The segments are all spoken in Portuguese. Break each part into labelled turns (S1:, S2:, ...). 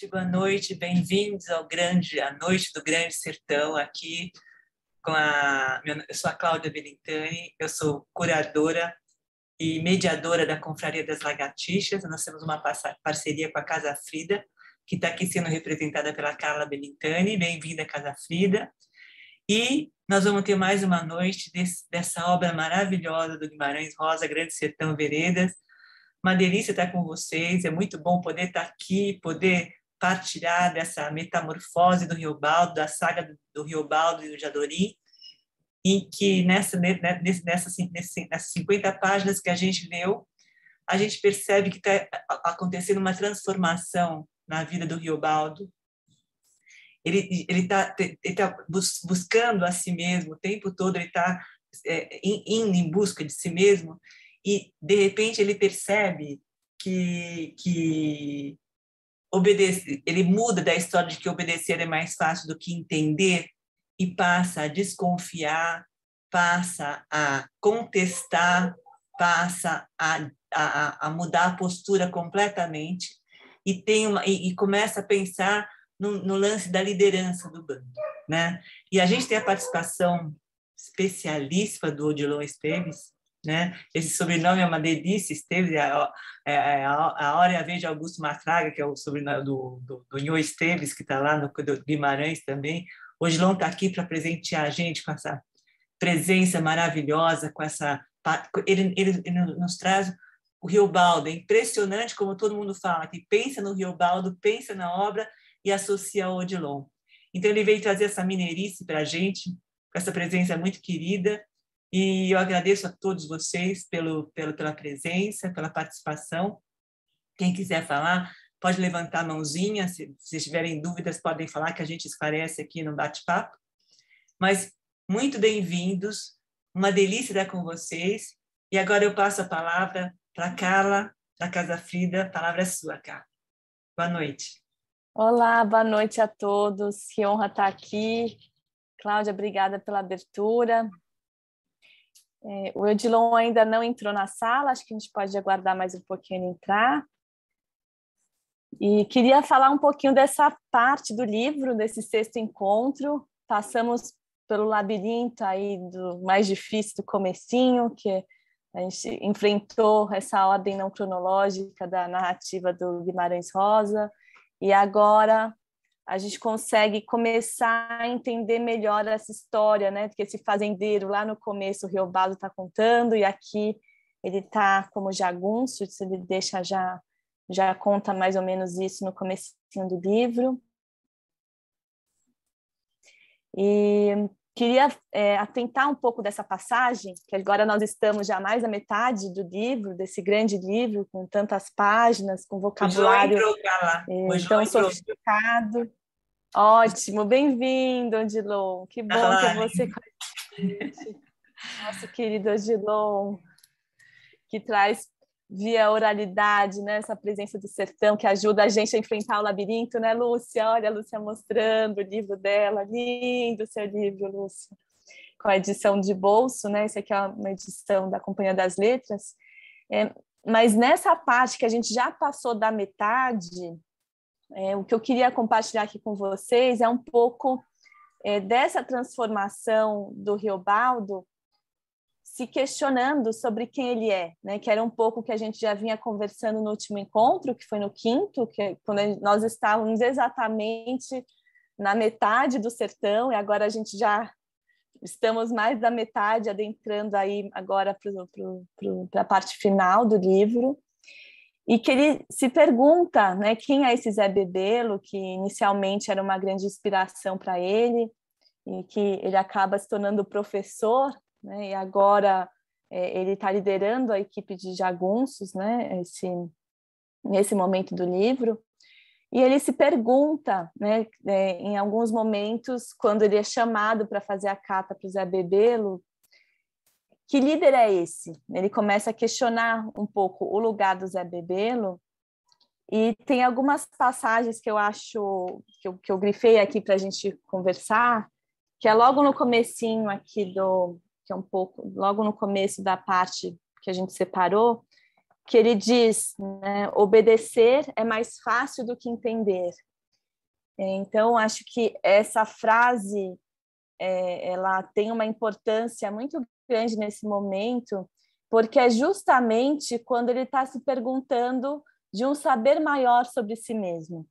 S1: Boa noite, bem-vindos à noite do Grande Sertão, aqui eu sou a Cláudia Belintani, eu sou curadora e mediadora da Confraria das Lagartixas. Nós temos uma parceria com a Casa Frida, que está aqui sendo representada pela Carla Belintani. Bem-vinda, Casa Frida. E nós vamos ter mais uma noite dessa obra maravilhosa do Guimarães Rosa, Grande Sertão Veredas. Uma delícia estar com vocês, é muito bom poder estar aqui, poder partilhar dessa metamorfose do Riobaldo, da saga do Riobaldo e do Jadorim, em que nessas 50 páginas que a gente leu, a gente percebe que está acontecendo uma transformação na vida do Riobaldo. Ele está buscando a si mesmo, o tempo todo ele está indo em busca de si mesmo, e, de repente, ele percebe que obedecer, ele muda da história de que obedecer é mais fácil do que entender e passa a desconfiar, passa a contestar, passa a mudar a postura completamente e começa a pensar no lance da liderança do bando, né? E a gente tem a participação especialíssima do Odilon Esteves, né? Esse sobrenome é uma delícia. Esteves, a hora e a vez de Augusto Matraga, que é o sobrenome do Nhô Esteves, que está lá no Guimarães também. O Odilon está aqui para presentear a gente com essa presença maravilhosa, com essa... Ele nos traz o Riobaldo. É impressionante como todo mundo fala, que pensa no Riobaldo, pensa na obra e associa ao Odilon. Então, ele veio trazer essa mineirice para a gente, com essa presença muito querida, e eu agradeço a todos vocês pela presença, pela participação. Quem quiser falar, pode levantar a mãozinha, se vocês tiverem dúvidas, podem falar, que a gente esclarece aqui no bate-papo. Mas muito bem-vindos, uma delícia estar com vocês, e agora eu passo a palavra para a Carla, da Casa Frida. A palavra é sua, Carla. Boa noite.
S2: Olá, boa noite a todos, que honra estar aqui. Cláudia, obrigada pela abertura. O Odilon ainda não entrou na sala, acho que a gente pode aguardar mais um pouquinho ele entrar. E queria falar um pouquinho dessa parte do livro, desse sexto encontro. Passamos pelo labirinto aí do mais difícil do comecinho, que a gente enfrentou essa ordem não cronológica da narrativa do Guimarães Rosa, e agora a gente consegue começar a entender melhor essa história, né? Porque esse fazendeiro lá no começo, o Riobaldo está contando, e aqui ele está como jagunço, ele deixa já conta mais ou menos isso no comecinho do livro. E queria atentar um pouco dessa passagem, que agora nós estamos já mais da metade do livro, desse grande livro, com tantas páginas, com vocabulário tão sofisticado. Ótimo, bem-vindo, Odilon. Que bom ter você com a gente. Nosso querido Odilon, que traz via oralidade, né, essa presença do sertão, que ajuda a gente a enfrentar o labirinto, né, Lúcia? Olha a Lúcia mostrando o livro dela, lindo o seu livro, Lúcia, com a edição de bolso, né? Esse aqui é uma edição da Companhia das Letras. Mas nessa parte que a gente já passou da metade, o que eu queria compartilhar aqui com vocês é um pouco dessa transformação do Riobaldo, se questionando sobre quem ele é, né? Que era um pouco que a gente já vinha conversando no último encontro, que foi no quinto, quando nós estávamos exatamente na metade do sertão, e agora a gente já estamos mais da metade, adentrando aí agora para a parte final do livro. E que ele se pergunta, né, quem é esse Zé Bebelo, que inicialmente era uma grande inspiração para ele, e que ele acaba se tornando professor, né, e agora ele está liderando a equipe de jagunços, né, nesse momento do livro. E ele se pergunta, né, em alguns momentos, quando ele é chamado para fazer a carta para o Zé Bebelo, que líder é esse? Ele começa a questionar um pouco o lugar do Zé Bebelo, e tem algumas passagens que eu acho, que eu grifei aqui para a gente conversar, que é logo no comecinho aqui que é um pouco, logo no começo da parte que a gente separou, que ele diz, né, obedecer é mais fácil do que entender. Então, acho que essa frase ela tem uma importância muito grande nesse momento, porque é justamente quando ele está se perguntando de um saber maior sobre si mesmo.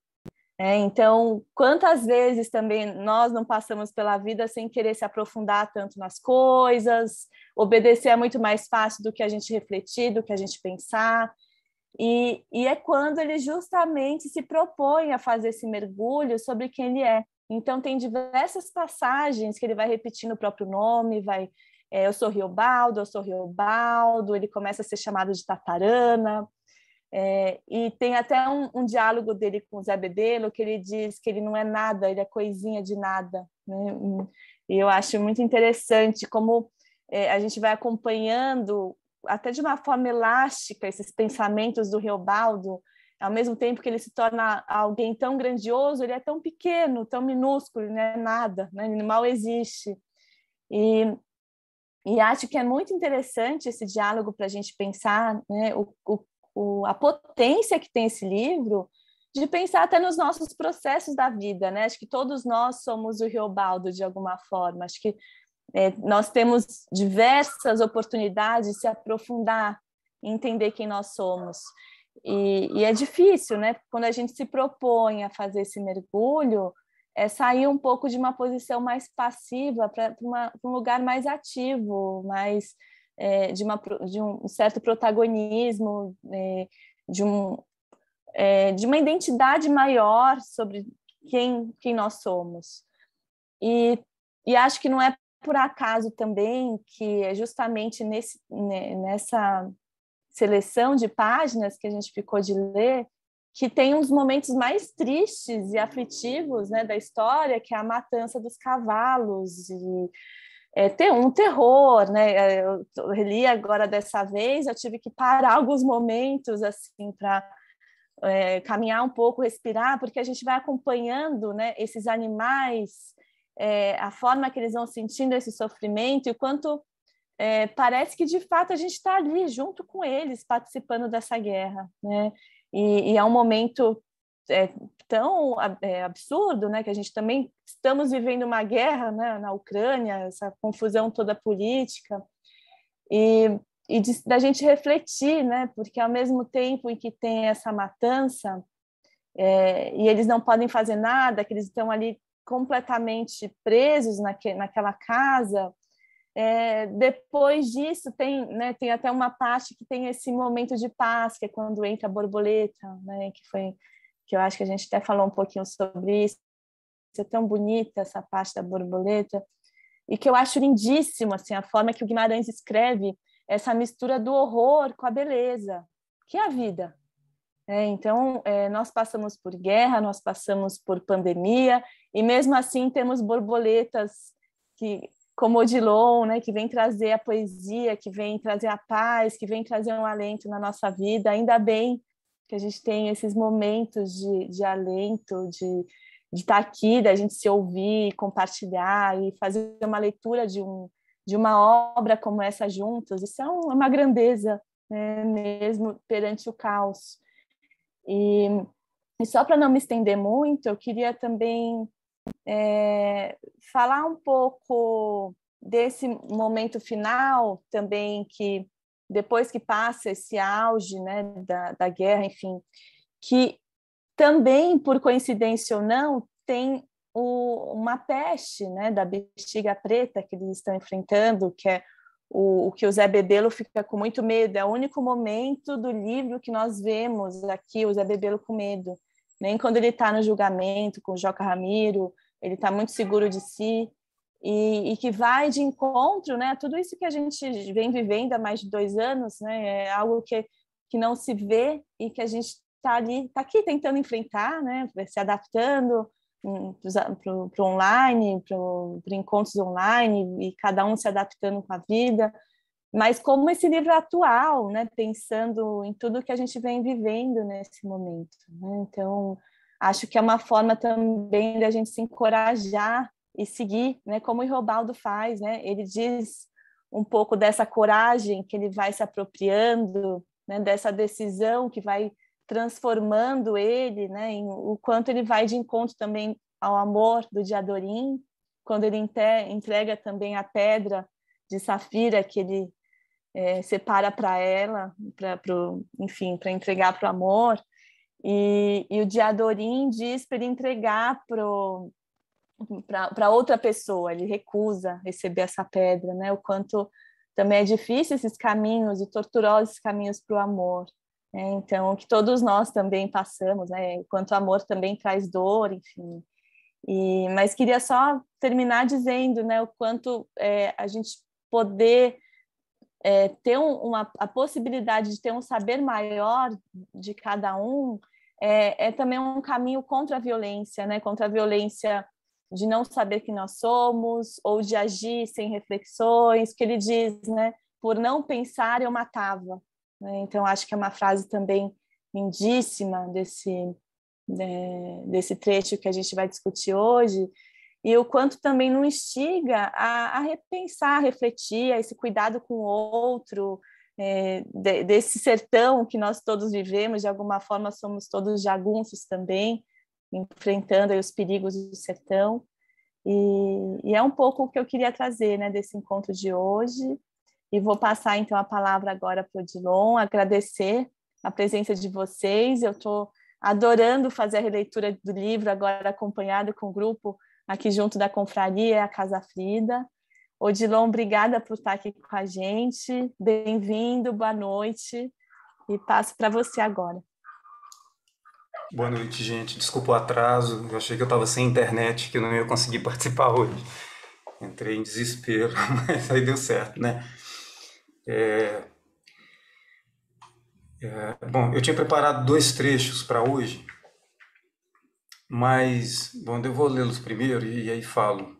S2: Então, quantas vezes também nós não passamos pela vida sem querer se aprofundar tanto nas coisas, obedecer é muito mais fácil do que a gente refletir, do que a gente pensar, e é quando ele justamente se propõe a fazer esse mergulho sobre quem ele é. Então, tem diversas passagens que ele vai repetindo o próprio nome, eu sou Riobaldo, ele começa a ser chamado de Tatarana, e tem até um diálogo dele com o Zé Bedelo, que ele diz que ele não é nada, ele é coisinha de nada, né? E eu acho muito interessante como a gente vai acompanhando, até de uma forma elástica, esses pensamentos do Riobaldo, ao mesmo tempo que ele se torna alguém tão grandioso, ele é tão pequeno, tão minúsculo, ele não é nada, né? Ele mal existe. E acho que é muito interessante esse diálogo para a gente pensar, né, a potência que tem esse livro de pensar até nos nossos processos da vida, né? Acho que todos nós somos o Riobaldo de alguma forma. Acho que nós temos diversas oportunidades de se aprofundar, entender quem nós somos. E é difícil, né? Quando a gente se propõe a fazer esse mergulho, sair um pouco de uma posição mais passiva para um lugar mais ativo, mais de um certo protagonismo, de uma identidade maior sobre quem nós somos. E acho que não é por acaso também que é justamente nessa seleção de páginas que a gente ficou de ler, que tem uns momentos mais tristes e aflitivos, né, da história, que é a matança dos cavalos, e tem um terror, né? Eu li agora dessa vez, eu tive que parar alguns momentos assim para caminhar um pouco, respirar, porque a gente vai acompanhando, né, esses animais, a forma que eles vão sentindo esse sofrimento e o quanto parece que de fato a gente está ali junto com eles, participando dessa guerra, né? E é um momento tão absurdo, né, que a gente também estamos vivendo uma guerra, né, na Ucrânia, essa confusão toda política, e da gente refletir, né, porque ao mesmo tempo em que tem essa matança, e eles não podem fazer nada, que eles estão ali completamente presos naquela casa, depois disso tem até uma parte que tem esse momento de paz, que é quando entra a borboleta, né, que eu acho que a gente até falou um pouquinho sobre isso. É tão bonita essa parte da borboleta, e que eu acho lindíssimo assim, a forma que o Guimarães escreve essa mistura do horror com a beleza, que é a vida. Então, nós passamos por guerra, nós passamos por pandemia, e mesmo assim temos borboletas como Odilon, né, que vem trazer a poesia, que vem trazer a paz, que vem trazer um alento na nossa vida. Ainda bem que a gente tem esses momentos de alento, de estar aqui, da gente se ouvir, compartilhar e fazer uma leitura de uma obra como essa juntos. Isso é uma grandeza, né, mesmo perante o caos. E só para não me estender muito, eu queria também falar um pouco desse momento final também, que depois que passa esse auge, né, da guerra, enfim, que também, por coincidência ou não, tem uma peste, né, da bexiga preta que eles estão enfrentando, que é o que o Zé Bedelo fica com muito medo. É o único momento do livro que nós vemos aqui o Zé Bedelo com medo. Nem quando ele está no julgamento com o Joca Ramiro, ele está muito seguro de si, e que vai de encontro, né, a tudo isso que a gente vem vivendo há mais de 2 anos, né, é algo que não se vê e que a gente está aqui tentando enfrentar, né, se adaptando para o online, para encontros online, e cada um se adaptando com a vida, mas como esse livro é atual, né, pensando em tudo que a gente vem vivendo nesse momento, né? Então, acho que é uma forma também da gente se encorajar e seguir, né, como o Riobaldo faz, né? Ele diz um pouco dessa coragem que ele vai se apropriando né, dessa decisão que vai transformando ele, né, em o quanto ele vai de encontro também ao amor do Diadorim, quando ele entrega também a pedra de safira que ele separa para ela, enfim, para entregar para o amor, e o Diadorim diz para ele entregar para outra pessoa, ele recusa receber essa pedra, né? O quanto também é difícil esses caminhos e torturosos caminhos para o amor. Né? Então, que todos nós também passamos, né? O quanto o amor também traz dor, enfim. Mas queria só terminar dizendo, né, o quanto a gente poder ter a possibilidade de ter um saber maior de cada um é também um caminho contra a violência, né? Contra a violência de não saber quem nós somos ou de agir sem reflexões, que ele diz, né? Por não pensar eu matava. Né? Então acho que é uma frase também lindíssima desse trecho que a gente vai discutir hoje, e o quanto também não instiga a repensar, a refletir, a esse cuidado com o outro, desse sertão que nós todos vivemos, de alguma forma somos todos jagunços também, enfrentando aí os perigos do sertão, e é um pouco o que eu queria trazer, né, desse encontro de hoje, e vou passar então a palavra agora para o Odilon, agradecer a presença de vocês, eu estou adorando fazer a releitura do livro, agora acompanhado com o grupo aqui junto da Confraria, a Casa Frida. Odilon, obrigada por estar aqui com a gente, bem-vindo, boa noite, e passo para você agora.
S3: Boa noite, gente. Desculpa o atraso, eu achei que eu estava sem internet, que eu não ia conseguir participar hoje. Entrei em desespero, mas aí deu certo, né? Bom, eu tinha preparado 2 trechos para hoje, mas, bom, eu vou lê-los primeiro e aí falo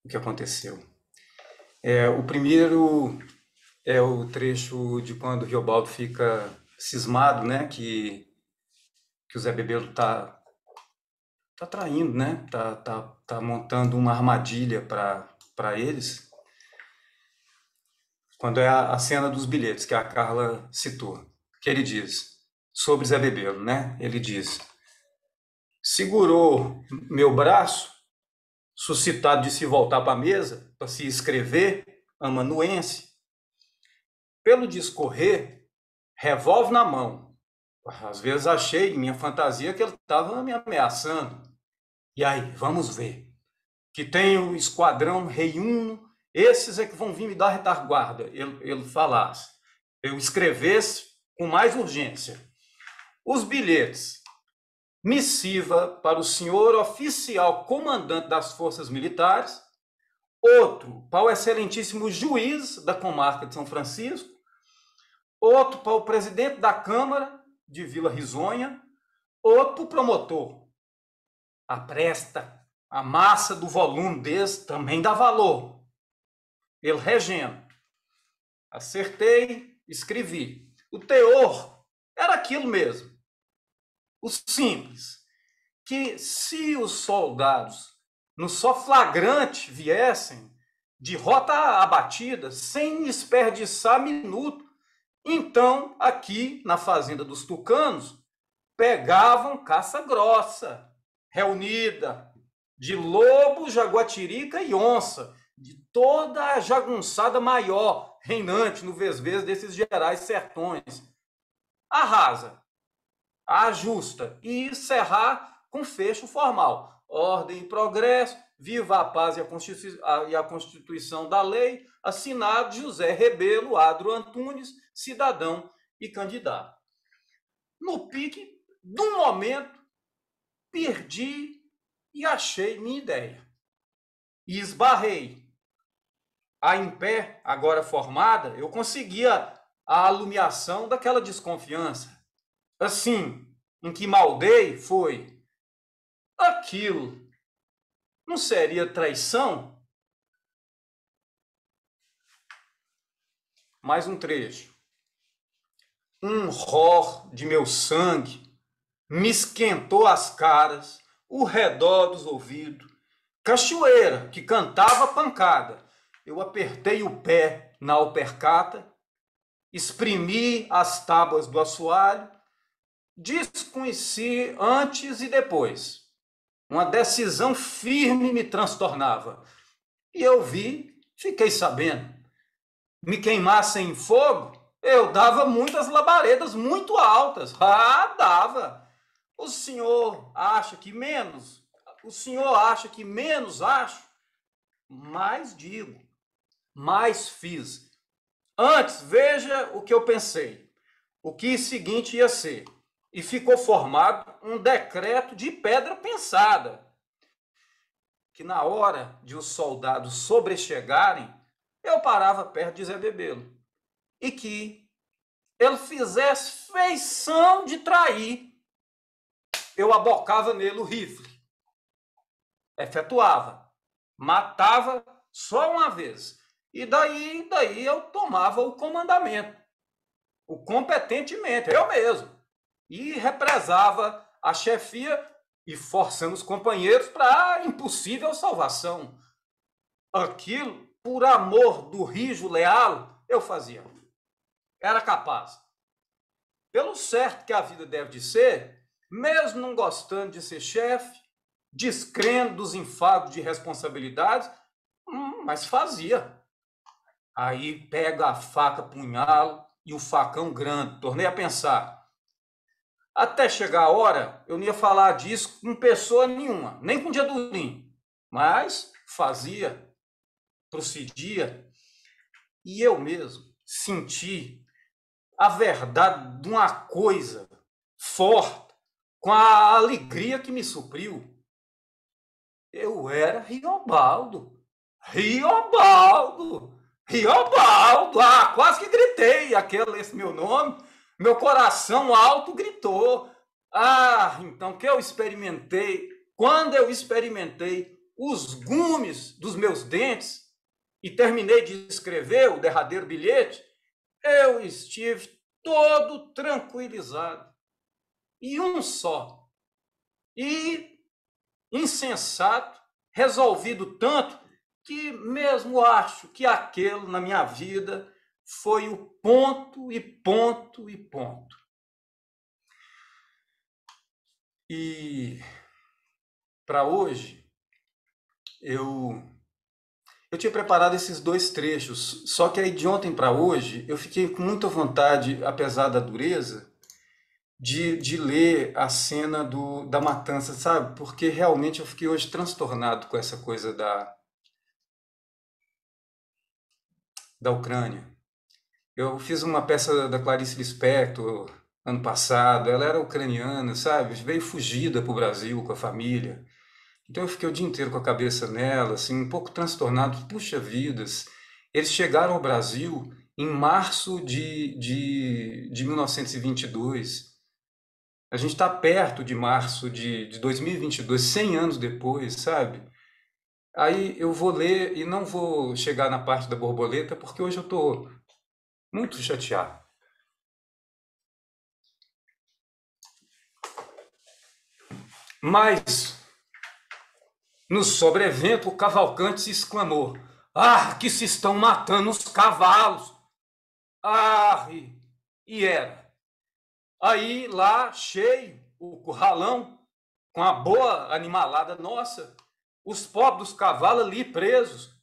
S3: o que aconteceu. O primeiro é o trecho de quando o Riobaldo fica cismado, né, que o Zé Bebelo tá traindo, né, tá montando uma armadilha para eles, quando é a cena dos bilhetes que a Carla citou, que ele diz sobre Zé Bebelo, né, ele diz: segurou meu braço, suscitado de se voltar para a mesa, para se escrever, amanuense, pelo discorrer, revólver na mão. Às vezes achei em minha fantasia que ele estava me ameaçando. E aí, vamos ver. Que tem o esquadrão Rei Uno, esses é que vão vir me dar retaguarda. Ele falasse. Eu escrevesse com mais urgência. Os bilhetes. Missiva para o senhor oficial comandante das forças militares. Outro para o excelentíssimo juiz da comarca de São Francisco. Outro para o presidente da Câmara de Vila Risonha. Outro para o promotor. Apresta. A massa do volume desse também dá valor. Ele regendo. Acertei, escrevi. O teor era aquilo mesmo. O simples. Que se os soldados no só flagrante viessem de rota abatida, sem desperdiçar minuto, então aqui na fazenda dos tucanos pegavam caça grossa, reunida, de lobo, jaguatirica e onça, de toda a jagunçada maior, reinante no vesvês desses gerais sertões. Arrasa, ajusta e encerrar com fecho formal. Ordem e progresso, viva a paz e a Constituição da Lei, assinado José Rebelo Adro Antunes, cidadão e candidato. No pique, de um momento, perdi e achei minha ideia. E esbarrei. A em pé, agora formada, eu conseguia a alumiação daquela desconfiança. Assim, em que maldei foi: aquilo não seria traição? Mais um trecho. Um ror de meu sangue me esquentou as caras, o redor dos ouvidos. Cachoeira que cantava pancada. Eu apertei o pé na alpercata exprimi as tábuas do assoalho, desconheci antes e depois. Uma decisão firme me transtornava. E eu vi, fiquei sabendo. Me queimassem em fogo, eu dava muitas labaredas muito altas. Ah, dava. O senhor acha que menos? O senhor acha que menos acho? Mais digo, mais fiz. Antes, veja o que eu pensei. O que seguinte ia ser. E ficou formado um decreto de pedra pensada, que na hora de os soldados sobrechegarem, eu parava perto de Zé Bebelo, e que ele fizesse feição de trair, eu abocava nele o rifle, efetuava, matava só uma vez, e daí eu tomava o comandamento, o competentemente, eu mesmo, e represava a chefia e forçando os companheiros para a impossível salvação. Aquilo, por amor do rijo leal, eu fazia. Era capaz. Pelo certo que a vida deve de ser, mesmo não gostando de ser chefe, descrendo dos enfado de responsabilidades, mas fazia. Aí pega a faca, punhalo e o facão grande. Tornei a pensar. Até chegar a hora, eu não ia falar disso com pessoa nenhuma, nem com dia Durim, mas fazia, procedia, e eu mesmo senti a verdade de uma coisa forte, com a alegria que me supriu. Eu era Riobaldo, Riobaldo, Riobaldo, quase que gritei esse meu nome. Meu coração alto gritou. Então que eu experimentei, quando eu experimentei os gumes dos meus dentes e terminei de escrever o derradeiro bilhete, eu estive todo tranquilizado. E um só. E insensato, resolvido tanto, que mesmo acho que aquele na minha vida foi o ponto e ponto e ponto. E para hoje, eu tinha preparado esses 2 trechos, só que aí de ontem para hoje, eu fiquei com muita vontade, apesar da dureza, de ler a cena da matança, sabe? Porque realmente eu fiquei hoje transtornado com essa coisa da Ucrânia. Eu fiz uma peça da Clarice Lispector ano passado, ela era ucraniana, sabe? Veio fugida para o Brasil com a família. Então eu fiquei o dia inteiro com a cabeça nela, assim, um pouco transtornado. Puxa vidas, eles chegaram ao Brasil em março de 1922. A gente está perto de março de 2022, 100 anos depois, sabe? Aí eu vou ler e não vou chegar na parte da borboleta, porque hoje eu estou muito chateado. Mas, no sobrevento, o Cavalcanti se exclamou: que se estão matando os cavalos! E era. Aí, lá, cheio, o curralão, com a boa animalada nossa, os pobres dos cavalos ali presos,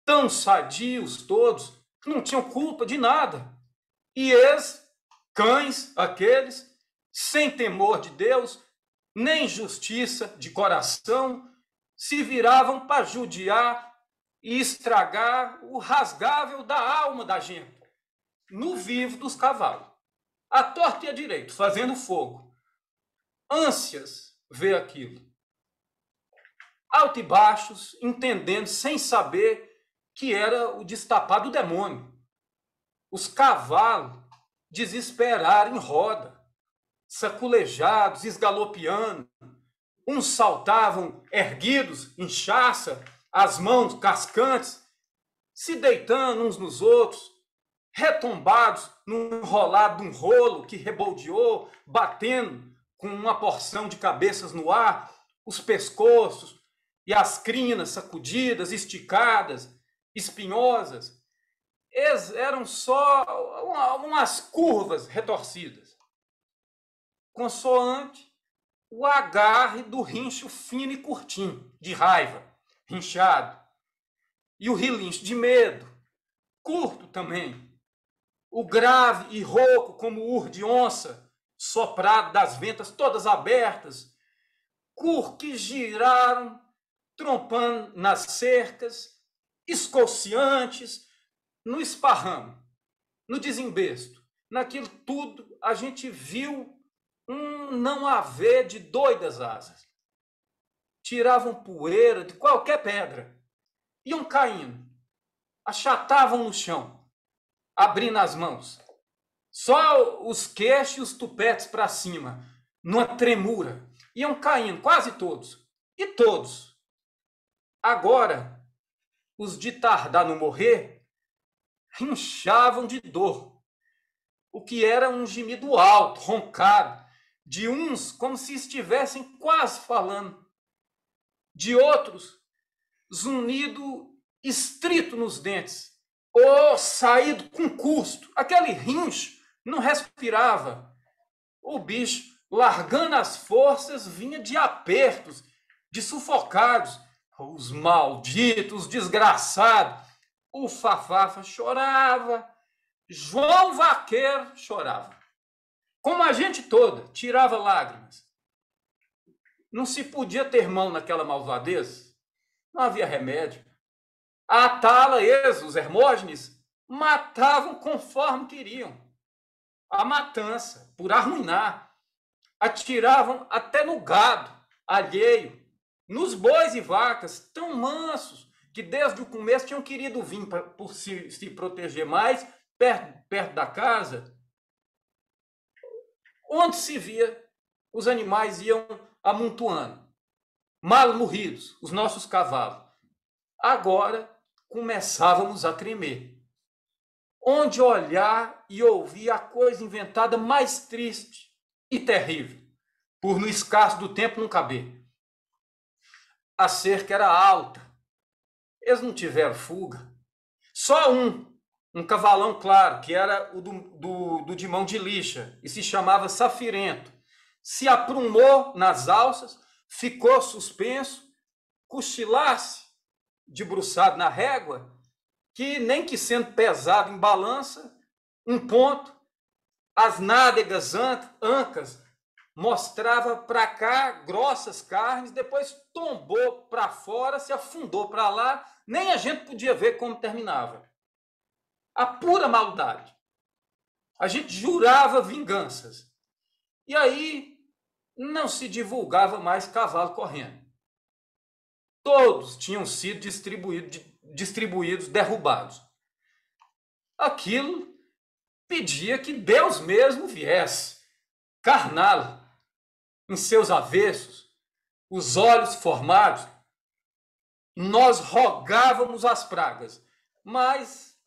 S3: tão sadios todos, que não tinham culpa de nada. E eles, cães, aqueles, sem temor de Deus, nem justiça de coração, se viravam para judiar e estragar o rasgável da alma da gente, no vivo dos cavalos, à torta e à direita, fazendo fogo. Ânsias ver aquilo. Alto e baixos, entendendo, sem saber que era o destapado do demônio. Os cavalos desesperaram em roda, saculejados, esgalopeando. Uns saltavam erguidos em chaça, as mãos cascantes, se deitando uns nos outros, retombados num enrolado de um rolo que reboldeou, batendo com uma porção de cabeças no ar, os pescoços e as crinas sacudidas, esticadas, espinhosas. eram só umas curvas retorcidas, consoante o agarre do rincho fino e curtinho, de raiva, rinchado, e o relincho de medo, curto também, o grave e rouco como o ur de onça, soprado das ventas todas abertas, que giraram, trompando nas cercas, escociantes, no esparramo, no desembesto. Naquilo tudo, a gente viu um não haver de doidas asas. Tiravam poeira de qualquer pedra, iam caindo, achatavam no chão, abrindo as mãos. Só os queixos e os tupetes para cima, numa tremura. Iam caindo, quase todos. E todos. Agora, os de tardar no morrer, rinchavam de dor. O que era um gemido alto, roncado, de uns como se estivessem quase falando. De outros, zunido estrito nos dentes, ou saído com custo. Aquele rincho não respirava. O bicho, largando as forças, vinha de apertos, de sufocados. Os malditos, os desgraçados. O Fafafa chorava. João Vaqueiro chorava. Como a gente toda, tirava lágrimas. Não se podia ter mão naquela malvadez. Não havia remédio. A Atala, os Hermógenes, matavam conforme queriam. A matança, por arruinar. Atiravam até no gado alheio, nos bois e vacas, tão mansos, que desde o começo tinham querido vir por se proteger mais, perto da casa. Onde se via, os animais iam amontoando, mal morridos, os nossos cavalos. Agora começávamos a tremer. Onde olhar e ouvir a coisa inventada mais triste e terrível, por no escasso do tempo não caber. A cerca era alta. Eles não tiveram fuga. Só um cavalão claro, que era o do de mão de lixa, e se chamava Safirento. Se aprumou nas alças, ficou suspenso, cochilasse, debruçado na régua, que nem que sendo pesado em balança, um ponto, as nádegas ancas, mostrava para cá grossas carnes, depois tombou para fora, se afundou para lá, nem a gente podia ver como terminava. A pura maldade. A gente jurava vinganças. E aí não se divulgava mais cavalo correndo. Todos tinham sido distribuídos, derrubados. Aquilo pedia que Deus mesmo viesse, carnal, em seus avessos, os olhos formados. Nós rogávamos as pragas, mas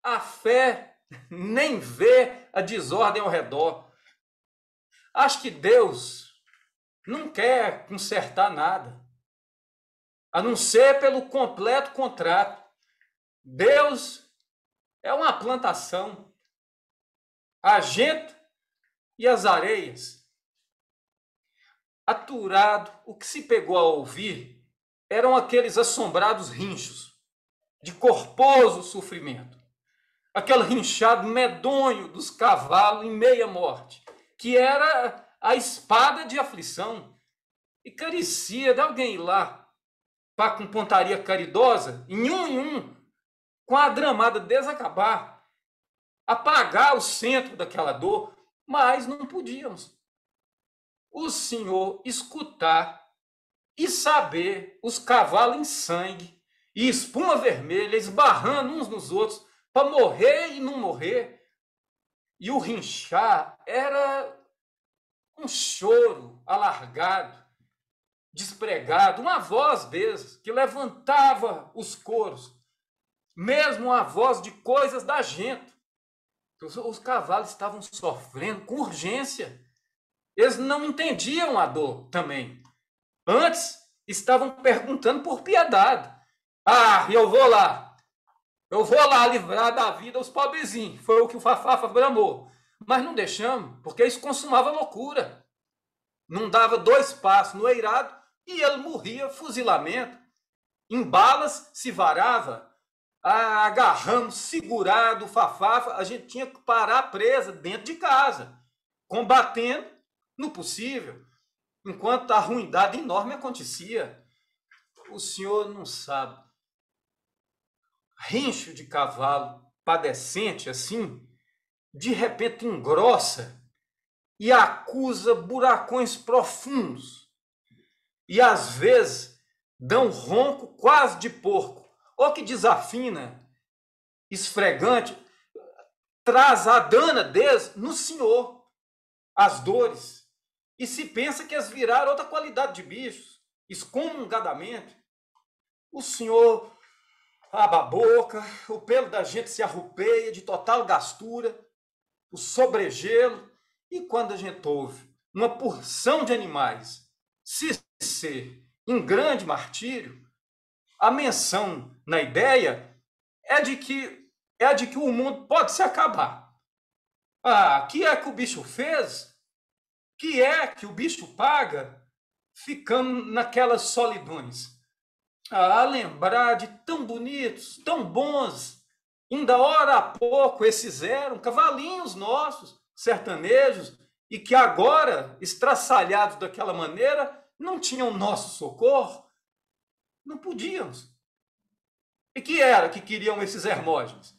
S3: a fé nem vê a desordem ao redor. Acho que Deus não quer consertar nada, a não ser pelo completo contrato. Deus é uma plantação, a gente e as areias. Aturado, o que se pegou a ouvir eram aqueles assombrados rinchos de corposo sofrimento. Aquele rinchado medonho dos cavalos em meia morte, que era a espada de aflição, e carecia de alguém ir lá, com pontaria caridosa, em um, com a dramada desacabar, apagar o centro daquela dor, mas não podíamos. O senhor escutar e saber os cavalos em sangue e espuma vermelha esbarrando uns nos outros para morrer e não morrer. E o rinchar era um choro alargado, despregado, uma voz mesmo que levantava os coros, mesmo uma voz de coisas da gente. Os cavalos estavam sofrendo com urgência. Eles não entendiam a dor também. Antes, estavam perguntando por piedade. Ah, eu vou lá. Eu vou lá livrar da vida os pobrezinhos. Foi o que o Fafafa bramou. Mas não deixamos, porque isso consumava loucura. Não dava 2 passos no eirado e ele morria fuzilamento. Em balas se varava. Agarramos, segurado o Fafafa. A gente tinha que parar presa dentro de casa, combatendo no possível, enquanto a ruindade enorme acontecia. O senhor não sabe. Rincho de cavalo padecente assim, de repente engrossa e acusa buracões profundos. E às vezes dão ronco quase de porco, ou que desafina, esfregante, traz a dana deles no senhor, as dores. E se pensa que as viraram outra qualidade de bichos, excomungadamente. O senhor abre a boca, o pelo da gente se arrupeia de total gastura, o sobregelo, e quando a gente ouve uma porção de animais se ser em grande martírio, a menção na ideia é de que o mundo pode se acabar. Que é que o bicho fez? Que é que o bicho paga ficando naquelas solidões? Lembrar de tão bonitos, tão bons. Ainda hora há pouco esses eram cavalinhos nossos, sertanejos, e que agora, estraçalhados daquela maneira, não tinham nosso socorro. Não podíamos. E que era que queriam esses Hermógenes?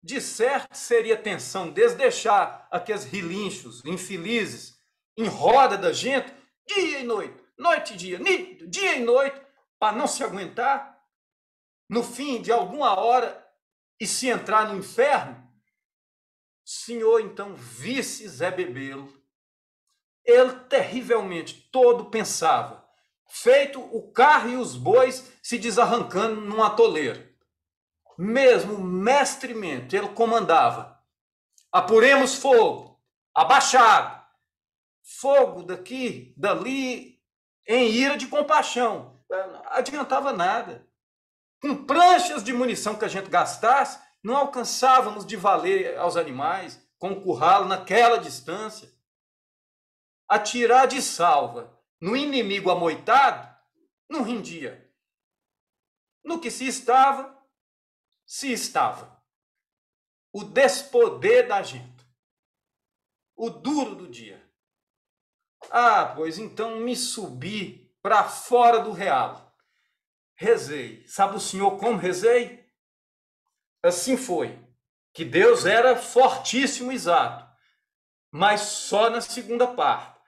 S3: De certo seria tensão deles deixar aqueles relinchos infelizes em roda da gente, dia e noite, noite e dia, dia e noite, para não se aguentar. No fim de alguma hora, e se entrar no inferno, senhor, então, visse Zé Bebelo, ele terrivelmente todo pensava, feito o carro e os bois se desarrancando num atoleiro. Mesmo mestremente ele comandava: apuremos fogo, abaixado, fogo daqui, dali, em ira de compaixão. Não adiantava nada. Com pranchas de munição que a gente gastasse, não alcançávamos de valer aos animais, com o curralo naquela distância. Atirar de salva no inimigo amoitado não rendia. No que se estava, o despoder da gente, o duro do dia. Pois então me subi para fora do real. Rezei. Sabe o senhor como rezei? Assim foi, que Deus era fortíssimo e exato, mas só na segunda parte.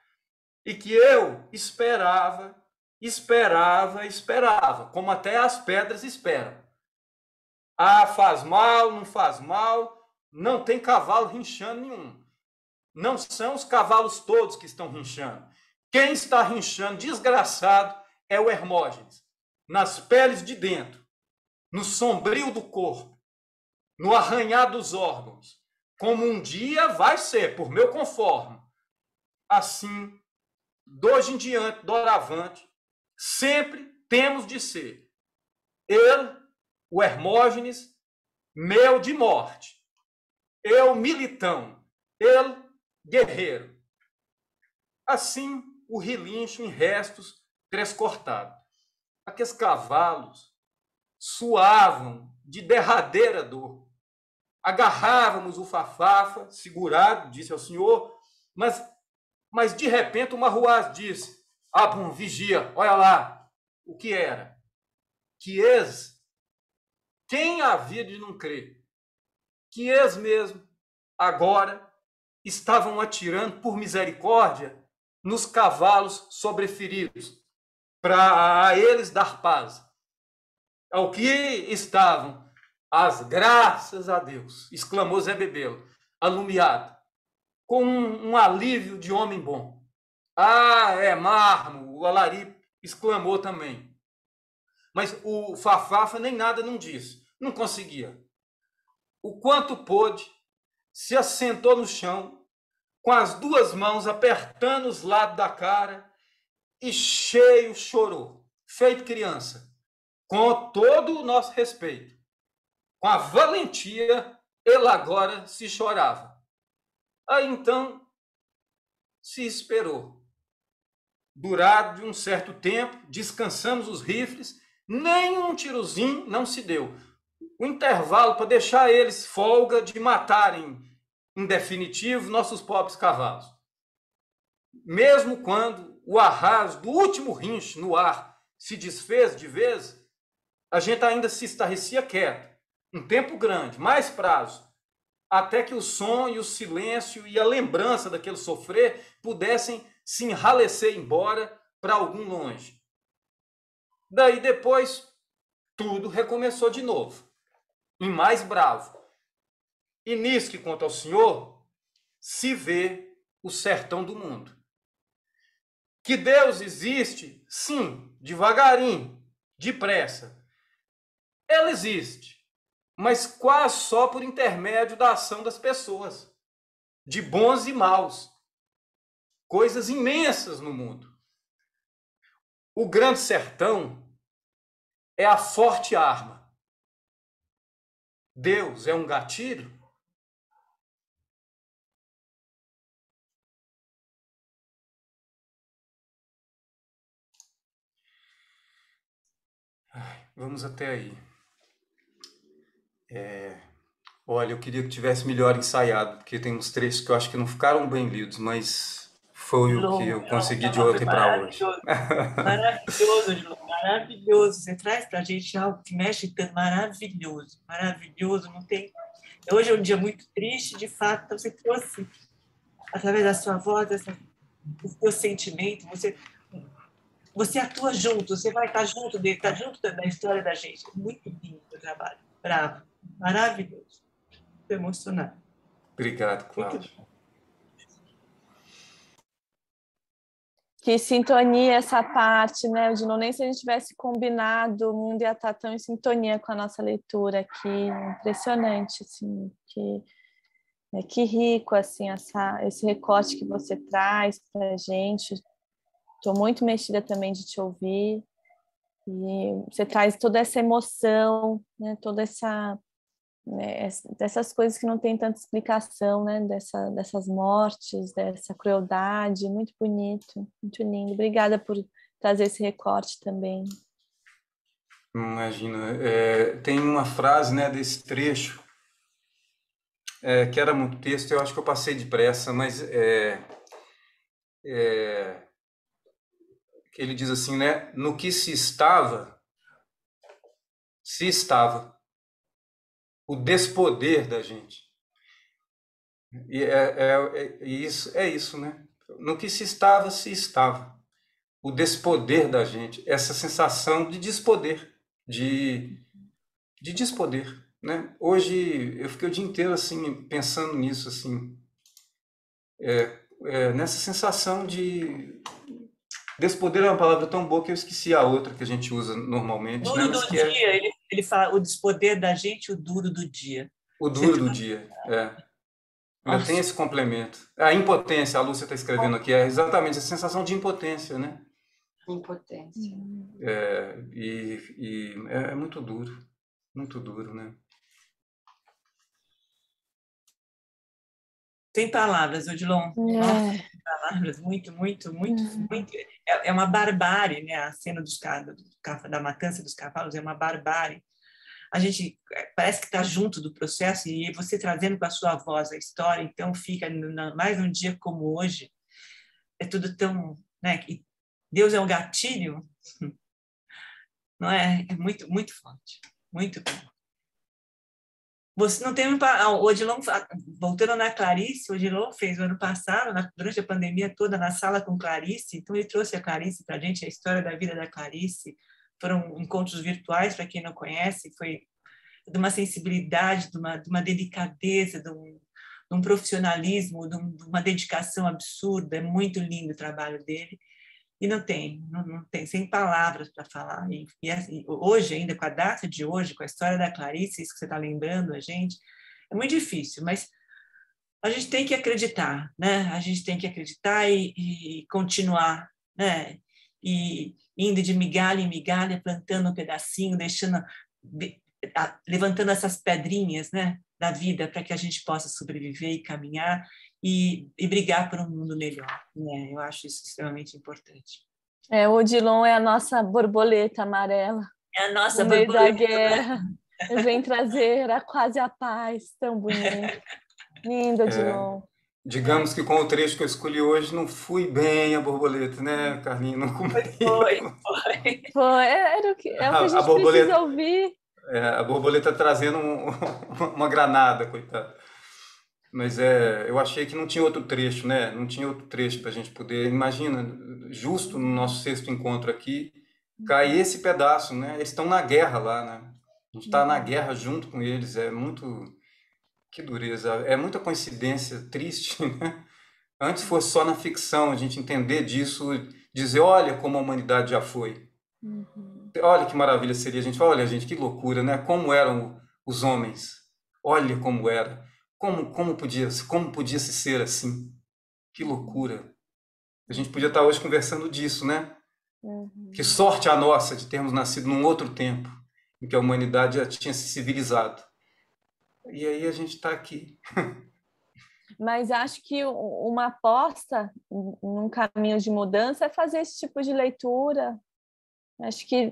S3: E que eu esperava, como até as pedras esperam. Faz mal, não tem cavalo rinchando nenhum. Não são os cavalos todos que estão rinchando. Quem está rinchando, desgraçado, é o Hermógenes. Nas peles de dentro, no sombrio do corpo, no arranhar dos órgãos, como um dia vai ser, por meu conforme. Assim, de hoje em diante, doravante, sempre temos de ser. Ele, o Hermógenes, meu de morte. Eu, militão. Ele, guerreiro. Assim, o relincho em restos trescortado. Aqueles cavalos suavam de derradeira dor. Agarrávamos o Fafafa, segurado, disse ao senhor, mas de repente o Marruás disse: bom, vigia, olha lá. O que era? Que quem havia de não crer? Que mesmo, agora, estavam atirando por misericórdia nos cavalos sobreferidos, para a eles dar paz. Ao que estavam, as graças a Deus, exclamou Zé Bebelo, alumiado, com um alívio de homem bom. É mármore, o Alari exclamou também. Mas o Fafafa nem nada não disse, não conseguia. O quanto pôde, se assentou no chão, com as 2 mãos apertando os lados da cara, e cheio chorou, feito criança, com todo o nosso respeito, com a valentia, ele agora se chorava. Aí então se esperou. Durado de um certo tempo, descansamos os rifles, nenhum tirozinho não se deu. O intervalo para deixar eles folga de matarem, em definitivo, nossos pobres cavalos. Mesmo quando o arraso do último rinche no ar se desfez de vez, a gente ainda se estarrecia quieto. Um tempo grande, mais prazo, até que o som e o silêncio e a lembrança daquele sofrer pudessem se enralecer embora para algum longe. Daí depois, tudo recomeçou de novo, em mais bravo. E nisso que conta ao Senhor, se vê o sertão do mundo. Que Deus existe, sim, devagarinho, depressa. Ela existe, mas quase só por intermédio da ação das pessoas, de bons e maus. Coisas imensas no mundo. O grande sertão é a forte arma. Deus é um gatilho. Vamos até aí. Olha, eu queria que tivesse melhor ensaiado, porque tem uns trechos que eu acho que não ficaram bem lidos, mas foi o que eu consegui de ontem para hoje.
S1: Maravilhoso, João, maravilhoso. Você traz para a gente algo que mexe tanto, maravilhoso, maravilhoso. Não tem... Hoje é um dia muito triste, de fato, então você trouxe, através da sua voz, o seu sentimento, você atua junto, você vai estar junto dele, está junto da história da gente. Muito lindo o trabalho, bravo, maravilhoso. Estou emocionada.
S3: Obrigado, Cláudio.
S2: Que sintonia essa parte, né? Odilon, nem se a gente tivesse combinado, o mundo ia estar tão em sintonia com a nossa leitura aqui. Impressionante, assim, que rico, assim, esse recorte que você traz para a gente. Estou muito mexida também de te ouvir. E você traz toda essa emoção, né? Toda dessas coisas que não tem tanta explicação, né? Dessas mortes, dessa crueldade, muito bonito, muito lindo. Obrigada por trazer esse recorte também.
S3: Imagina, tem uma frase, né, desse trecho, que era muito texto, eu acho que eu passei depressa, mas que ele diz assim, né, no que se estava o despoder da gente. E isso, né? No que se estava o despoder da gente, essa sensação de despoder, de despoder, né? Hoje eu fiquei o dia inteiro assim pensando nisso, assim, nessa sensação de despoder. É uma palavra tão boa que eu esqueci a outra que a gente usa normalmente.
S1: Duro do dia, ele fala o despoder da gente, o duro do dia.
S3: O duro do dia, Ainda tem esse complemento. A impotência, a Lúcia está escrevendo aqui, é exatamente a sensação de impotência, né?
S4: Impotência.
S3: E é muito duro, né?
S1: Sem palavras, Odilon. Nossa, sem palavras, muito. É uma barbárie, né? A cena da matança dos cavalos é uma barbárie. A gente parece que está junto do processo, e você trazendo com a sua voz a história, então fica, mais um dia como hoje, é tudo tão... né? Deus é um gatilho, não é? É muito, muito forte, muito bom. Você não tem o Odilon, voltando na Clarice, o Odilon fez o ano passado, durante a pandemia toda, na sala com Clarice, então ele trouxe a Clarice para a gente, a história da vida da Clarice. Foram encontros virtuais, para quem não conhece, foi de uma sensibilidade, de uma delicadeza, de um profissionalismo, de uma dedicação absurda. É muito lindo o trabalho dele. E não tem, sem palavras para falar. E assim, hoje, ainda com a data de hoje, com a história da Clarice, isso que você está lembrando a gente, é muito difícil, mas a gente tem que acreditar, né? A gente tem que acreditar e continuar, né? E indo de migalha em migalha, plantando um pedacinho, deixando levantando essas pedrinhas, né, da vida para que a gente possa sobreviver e caminhar e brigar por um mundo melhor, né? Eu acho isso extremamente importante.
S2: O Odilon é a nossa borboleta amarela.
S1: É a nossa
S2: no meio da
S1: borboleta.
S2: guerra. Vem trazer quase a paz, tão bonito. Lindo, Odilon.
S3: Digamos que com o trecho que eu escolhi hoje, não fui bem a borboleta, né, Carlinhos? Não cumpri.
S2: Era o que a gente precisa ouvir.
S3: A borboleta trazendo uma granada, coitada. Mas eu achei que não tinha outro trecho, né? Não tinha outro trecho para a gente poder. Imagina, justo no nosso 6º encontro aqui, cai esse pedaço, né? Eles estão na guerra lá, né? A gente está na guerra junto com eles. É muito. Que dureza. É muita coincidência triste, né? Antes fosse só na ficção, a gente entender disso, dizer, olha como a humanidade já foi. Olha que maravilha seria a gente falar, olha, gente, que loucura, né? Como eram os homens. Olha como era. Como podia se ser assim? Que loucura. A gente podia estar hoje conversando disso, né? Que sorte a nossa de termos nascido num outro tempo, em que a humanidade já tinha se civilizado. E aí a gente está aqui.
S2: Mas acho que uma aposta num caminho de mudança é fazer esse tipo de leitura. Acho que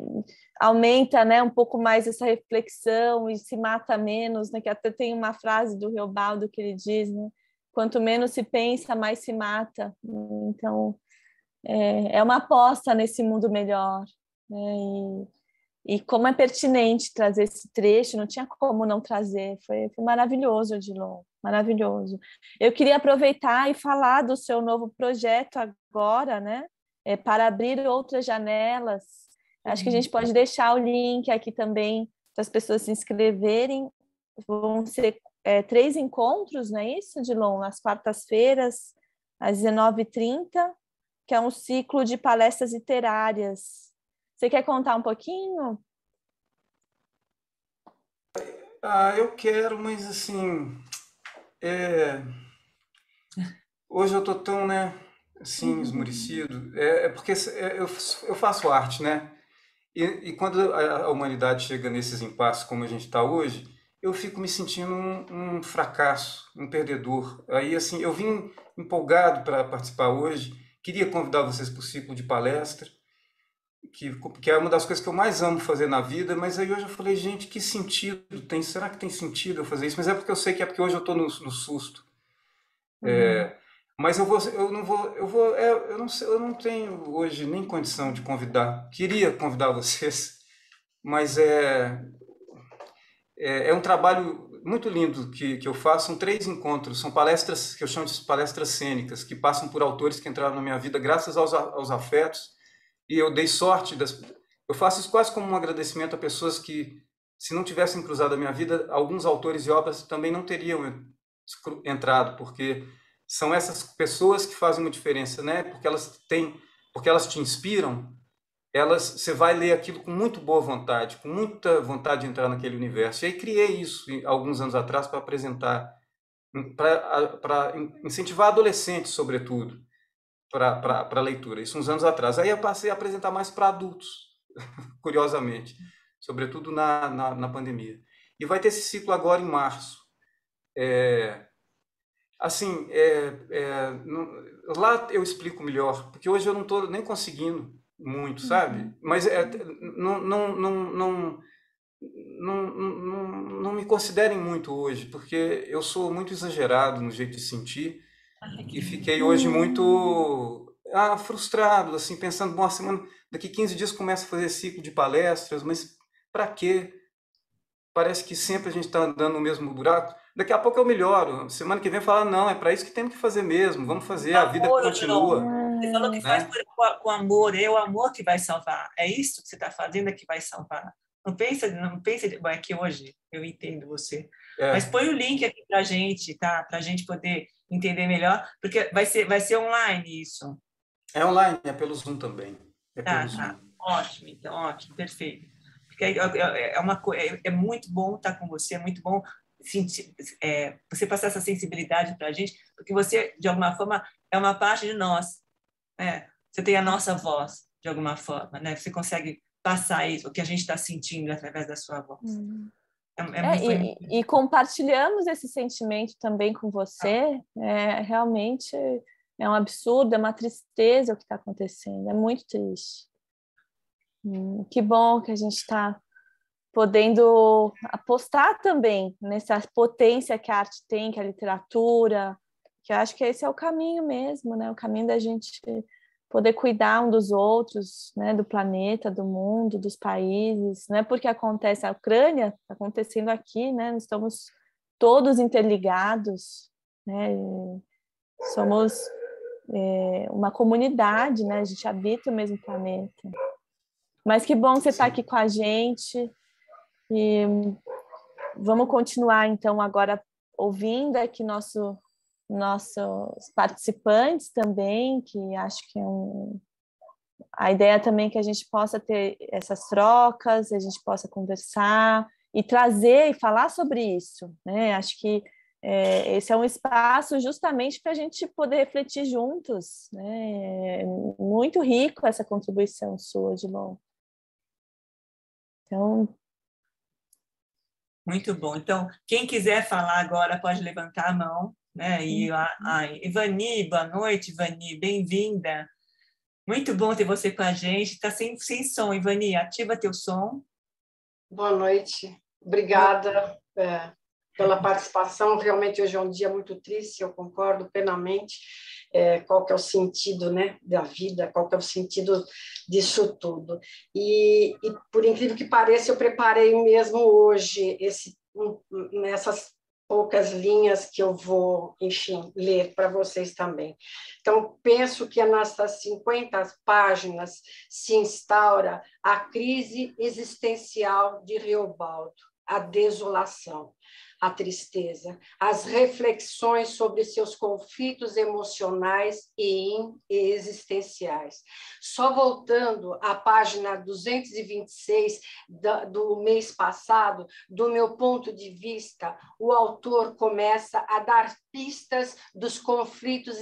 S2: aumenta, né, um pouco mais essa reflexão e se mata menos, né? Que até tem uma frase do Reobaldo que ele diz, né? Quanto menos se pensa, mais se mata. Então, é uma aposta nesse mundo melhor, né? E como é pertinente trazer esse trecho, não tinha como não trazer. Foi maravilhoso, Odilon, maravilhoso. Eu queria aproveitar e falar do seu novo projeto agora, né? Para abrir outras janelas. Acho que a gente pode deixar o link aqui também para as pessoas se inscreverem. Vão ser 3 encontros, não é isso, Odilon? Nas quartas-feiras, às 19h30, que é um ciclo de palestras literárias. Você quer contar um pouquinho?
S3: Eu quero, mas assim... Hoje eu tô tão, né, assim, esmurecido. Porque eu faço arte, né? E quando a humanidade chega nesses impasses como a gente está hoje, eu fico me sentindo um fracasso, um perdedor. Aí, assim, eu vim empolgado para participar hoje, queria convidar vocês para o ciclo de palestra, que é uma das coisas que eu mais amo fazer na vida, mas aí hoje eu falei, gente, que sentido tem? Será que tem sentido eu fazer isso? Mas é porque eu sei que é porque hoje eu estou no susto. Mas eu não tenho hoje nem condição de convidar. Queria convidar vocês, mas é um trabalho muito lindo que eu faço. São 3 encontros, são palestras que eu chamo de palestras cênicas, que passam por autores que entraram na minha vida graças aos afetos. E eu dei sorte. Eu faço isso quase como um agradecimento a pessoas que, se não tivessem cruzado a minha vida, alguns autores e obras também não teriam entrado, porque são essas pessoas que fazem uma diferença, né? Porque elas te inspiram. Você vai ler aquilo com muito boa vontade, com muita vontade de entrar naquele universo. E aí criei isso alguns anos atrás para apresentar, para incentivar adolescentes, sobretudo, para a leitura. Isso uns anos atrás. Aí eu passei a apresentar mais para adultos, curiosamente, sobretudo na pandemia. E vai ter esse ciclo agora em março. Assim, lá eu explico melhor, porque hoje eu não estou nem conseguindo muito, sabe? Mas não me considerem muito hoje, porque eu sou muito exagerado no jeito de sentir e fiquei hoje muito frustrado, assim, pensando, bom, a semana, daqui 15 dias começa a fazer ciclo de palestras, mas para quê? Parece que sempre a gente está andando no mesmo buraco. Daqui a pouco eu melhoro. Semana que vem eu falo, não, é para isso que temos que fazer mesmo. Vamos fazer, a vida continua.
S1: Você falou que faz com amor, é o amor que vai salvar. É isso que você está fazendo que vai salvar. Não pensa, bom, é que hoje eu entendo você. Mas põe o link aqui para a gente, tá? Para a gente poder entender melhor, porque vai ser online isso.
S3: É online, é pelo Zoom também.
S1: Tá. Ótimo, então, ótimo, perfeito. Porque é muito bom estar com você, é muito bom sentir, você passar essa sensibilidade para a gente, porque você, de alguma forma, é uma parte de nós. Você tem a nossa voz, de alguma forma, né? Você consegue passar isso, o que a gente está sentindo através da sua voz.
S2: E compartilhamos esse sentimento também com você. Realmente é um absurdo, é uma tristeza o que está acontecendo, é muito triste. Que bom que a gente está podendo apostar também nessa potência que a arte tem, que a literatura, que eu acho que esse é o caminho mesmo, né? O caminho da gente poder cuidar um dos outros, né? Do planeta, do mundo, dos países. Não é porque acontece a Ucrânia, está acontecendo aqui, né? Nós estamos todos interligados, né? Somos uma comunidade, né? A gente habita o mesmo planeta. Mas que bom você estar aqui com a gente. E vamos continuar, então, agora ouvindo aqui nossos participantes também, que acho que a ideia também é que a gente possa ter essas trocas, a gente possa conversar e trazer e falar sobre isso, né? Acho que esse é um espaço justamente para a gente poder refletir juntos, né? Muito rico essa contribuição sua, Odilon. Então...
S1: Muito bom. Então, quem quiser falar agora pode levantar a mão, né? E a Ivani, boa noite, Ivani, bem-vinda. Muito bom ter você com a gente. Está sem som, Ivani, ativa teu som.
S4: Boa noite, obrigada pela participação. Realmente hoje é um dia muito triste, eu concordo plenamente. Qual que é o sentido, né, da vida, qual que é o sentido disso tudo. E por incrível que pareça, eu preparei mesmo hoje nessas poucas linhas que eu vou, enfim, ler para vocês também. Então, penso que nessas 50 páginas se instaura a crise existencial de Riobaldo, a desolação, a tristeza, as reflexões sobre seus conflitos emocionais e existenciais. Só voltando à página 226 do mês passado, do meu ponto de vista, o autor começa a dar pistas dos conflitos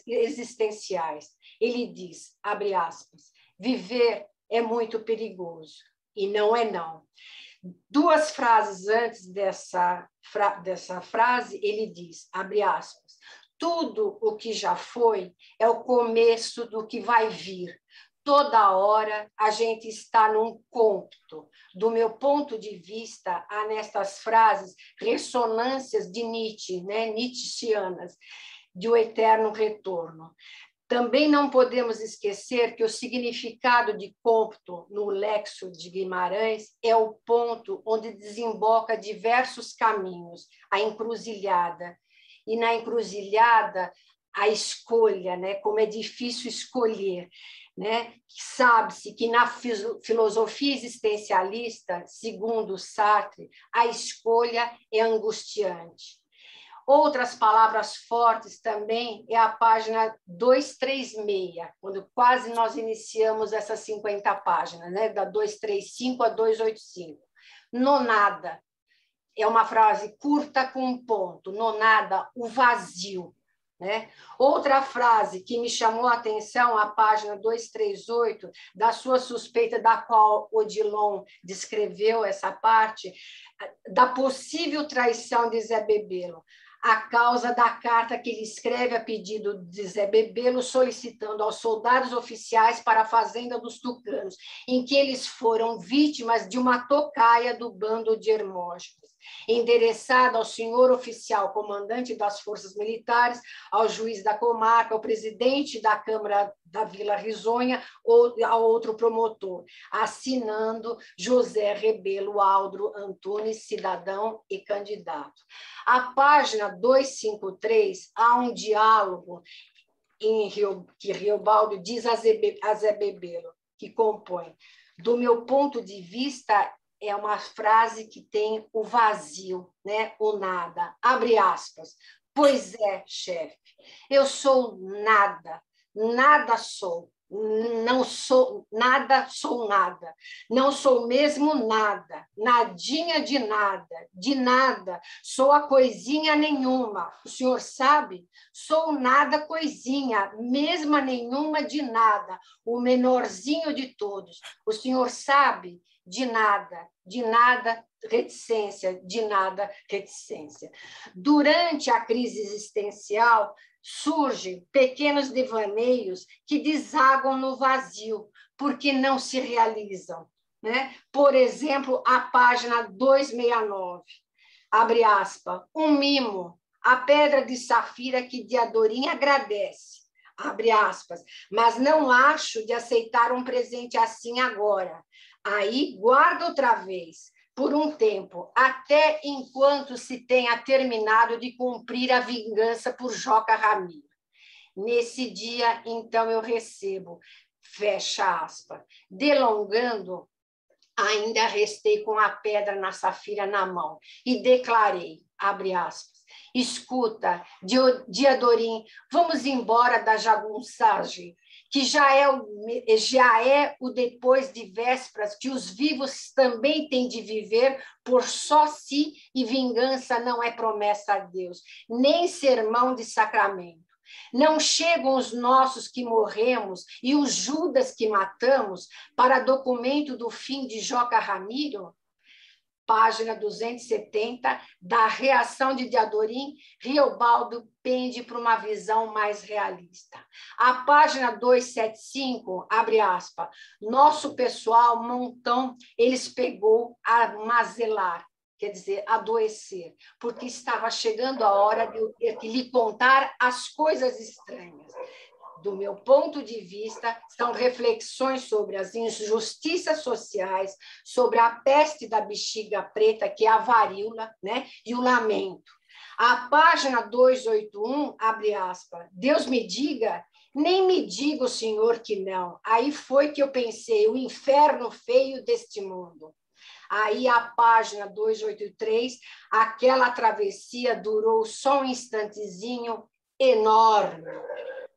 S4: existenciais. Ele diz, abre aspas, viver é muito perigoso, e não é não. 2 frases antes dessa frase, ele diz, abre aspas, tudo o que já foi é o começo do que vai vir. Toda hora a gente está num cômputo. Do meu ponto de vista, há nestas frases ressonâncias de Nietzsche, né, nietzschianas, de o eterno retorno. Também não podemos esquecer que o significado de cômputo no Lexo de Guimarães é o ponto onde desemboca diversos caminhos, a encruzilhada. E na encruzilhada, a escolha, né? Como é difícil escolher. Né? Sabe-se que na filosofia existencialista, segundo Sartre, a escolha é angustiante. Outras palavras fortes também é a página 236, quando quase nós iniciamos essas 50 páginas, né? Da 235 a 285. Nonada é uma frase curta com um ponto. Nonada, o vazio. Né? Outra frase que me chamou a atenção, a página 238, da sua suspeita, da qual Odilon descreveu essa parte, da possível traição de Zé Bebelo. A causa da carta que ele escreve a pedido de Zé Bebelo, solicitando aos soldados oficiais para a fazenda dos tucanos, em que eles foram vítimas de uma tocaia do bando de Hermógenes, endereçada ao senhor oficial comandante das forças militares, ao juiz da comarca, ao presidente da Câmara da Vila Risonha ou a outro promotor, assinando José Rebelo Aldro Antunes, cidadão e candidato. A página 253, há um diálogo que Riobaldo diz a Zé Bebelo, que compõe. Do meu ponto de vista, é uma frase que tem o vazio, né? O nada. Abre aspas. Pois é, chefe, eu sou nada, nada sou, não sou nada, sou nada, não sou mesmo nada, nadinha de nada, sou a coisinha nenhuma, o senhor sabe? Sou nada coisinha, mesma nenhuma de nada, o menorzinho de todos, o senhor sabe? De nada, reticência, de nada reticência. Durante a crise existencial, surgem pequenos devaneios que desagam no vazio, porque não se realizam, né? Por exemplo, a página 269, abre aspas, um mimo, a pedra de safira que Diadorim agradece, abre aspas, mas não acho de aceitar um presente assim agora. Aí guarda outra vez, por um tempo, até enquanto se tenha terminado de cumprir a vingança por Joca Ramiro. Nesse dia, então, eu recebo, fecha aspas, delongando, ainda restei com a pedra na safira na mão e declarei, abre aspas, escuta, Diadorim, vamos embora da jagunçagem, que já é o depois de vésperas que os vivos também têm de viver por só si, e vingança não é promessa a Deus, nem sermão de sacramento. Não chegam os nossos que morremos e os Judas que matamos para documento do fim de Joca Ramiro? Página 270, da reação de Diadorim, Riobaldo pende para uma visão mais realista. A página 275, abre aspas, nosso pessoal, montão, eles pegou a mazelar, quer dizer, adoecer, porque estava chegando a hora de eu ter que lhe contar as coisas estranhas. Do meu ponto de vista, são reflexões sobre as injustiças sociais, sobre a peste da bexiga preta, que é a varíola, né? E o lamento. A página 281, abre aspas, Deus me diga, nem me diga o Senhor que não. Aí foi que eu pensei, o inferno feio deste mundo. Aí a página 283, aquela travessia durou só um instantezinho enorme.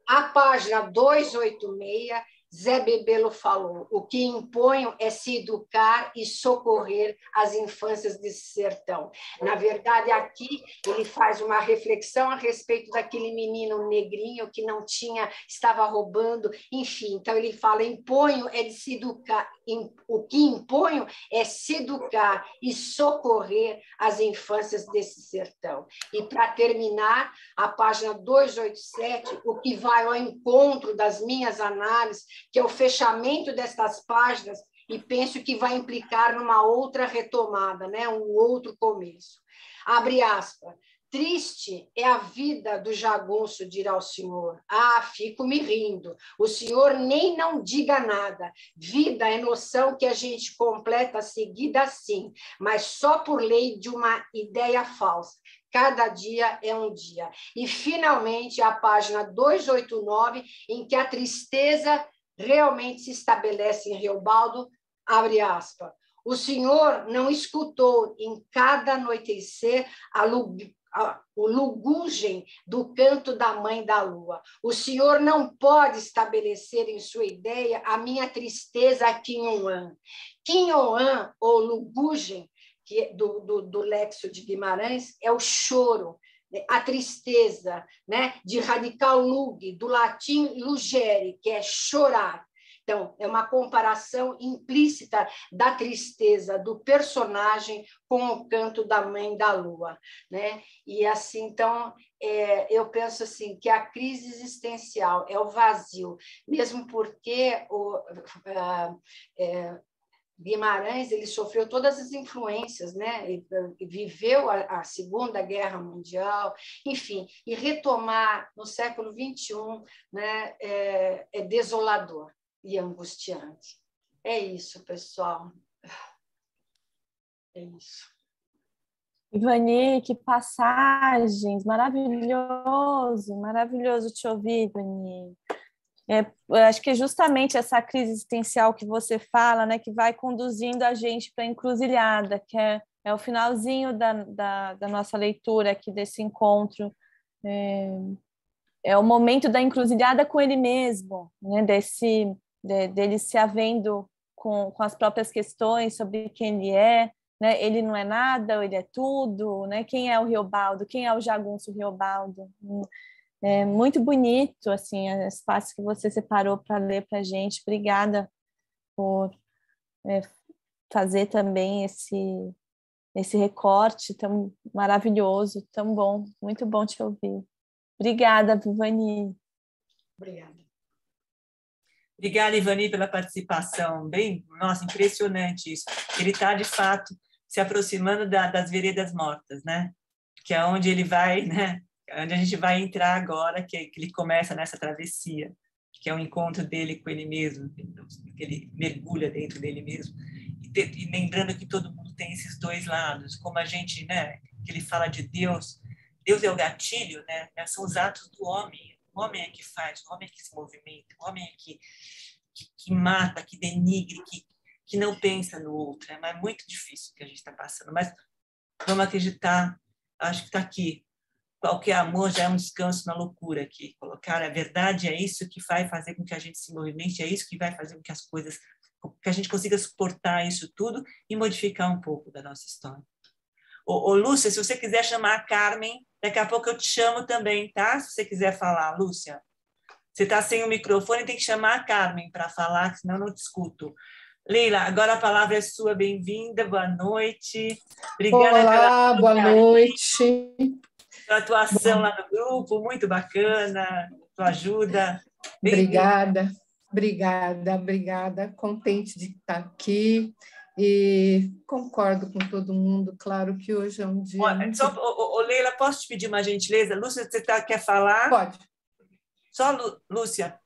S4: A página 286, Zé Bebelo falou, o que imponho é se educar e socorrer as infâncias desse sertão. Na verdade, aqui ele faz uma reflexão a respeito daquele menino negrinho que não tinha, estava roubando, enfim. Então ele fala, imponho é de se educar, o que imponho é se educar e socorrer as infâncias desse sertão. E para terminar, a página 287, o que vai ao encontro das minhas análises, que é o fechamento destas páginas, e penso que vai implicar numa outra retomada, né? Um outro começo. Abre aspas. Triste é a vida do jagunço, dirá o senhor. Ah, fico me rindo. O senhor nem não diga nada. Vida é noção que a gente completa seguida assim, mas só por lei de uma ideia falsa. Cada dia é um dia. E, finalmente, a página 289, em que a tristeza realmente se estabelece em Riobaldo, abre aspas. O senhor não escutou em cada anoitecer o lugugem do canto da mãe da lua. O senhor não pode estabelecer em sua ideia a minha tristeza Quinhoan. Quinhoan, ou lugugem, que é do Lexio de Guimarães, é o choro, a tristeza, né? De radical lug, do latim lugere, que é chorar. Então, é uma comparação implícita da tristeza do personagem com o canto da mãe da lua, né? E assim, então, eu penso assim que a crise existencial é o vazio, mesmo porque Guimarães ele sofreu todas as influências, né? Ele viveu a Segunda Guerra Mundial, enfim, e retomar no século XXI, né? É desolador e angustiante. É isso, pessoal. É isso.
S2: Ivani, que passagens! Maravilhoso, maravilhoso te ouvir, Ivani. Eu acho que é justamente essa crise existencial que você fala, né, que vai conduzindo a gente para a encruzilhada, que é o finalzinho da nossa leitura aqui desse encontro. É o momento da encruzilhada com ele mesmo, né, dele se havendo com as próprias questões sobre quem ele é, né? Ele não é nada, ou ele é tudo, né? Quem é o Riobaldo? Quem é o jagunço Riobaldo? É muito bonito, assim, o espaço que você separou para ler para a gente. Obrigada por fazer também esse recorte tão maravilhoso, tão bom, muito bom te ouvir. Obrigada, Ivani.
S4: Obrigada.
S1: Obrigada, Ivani, pela participação. Bem, nossa, impressionante isso. Ele está, de fato, se aproximando das veredas mortas, né? Que é onde ele vai, né? Onde a gente vai entrar agora, que ele começa nessa travessia, que é o encontro dele com ele mesmo, que ele mergulha dentro dele mesmo. E lembrando que todo mundo tem esses dois lados, como a gente, né? Que ele fala de Deus. Deus é o gatilho, né? São os atos do homem. O homem é que faz, o homem é que se movimenta, o homem é que mata, que denigre, que não pensa no outro. É muito difícil o que a gente está passando, mas vamos acreditar, acho que está aqui. Qualquer amor já é um descanso na loucura aqui. Colocar a verdade é isso que vai fazer com que a gente se movimente, é isso que vai fazer com que as coisas, que a gente consiga suportar isso tudo e modificar um pouco da nossa história. Ô, Lúcia, se você quiser chamar a Carmen, daqui a pouco eu te chamo também, tá? Se você quiser falar, Lúcia. Você está sem o microfone, tem que chamar a Carmen para falar, senão eu não te escuto. Leila, agora a palavra é sua, bem-vinda, boa noite. Obrigada
S5: Olá, boa noite.
S1: Pela atuação lá no grupo, muito bacana, tua ajuda.
S5: Obrigada, obrigada. Contente de estar aqui e concordo com todo mundo. Claro que hoje é um dia muito...
S1: Leila, posso te pedir uma gentileza? Lúcia, você quer falar?
S5: Pode.
S1: Só Lúcia.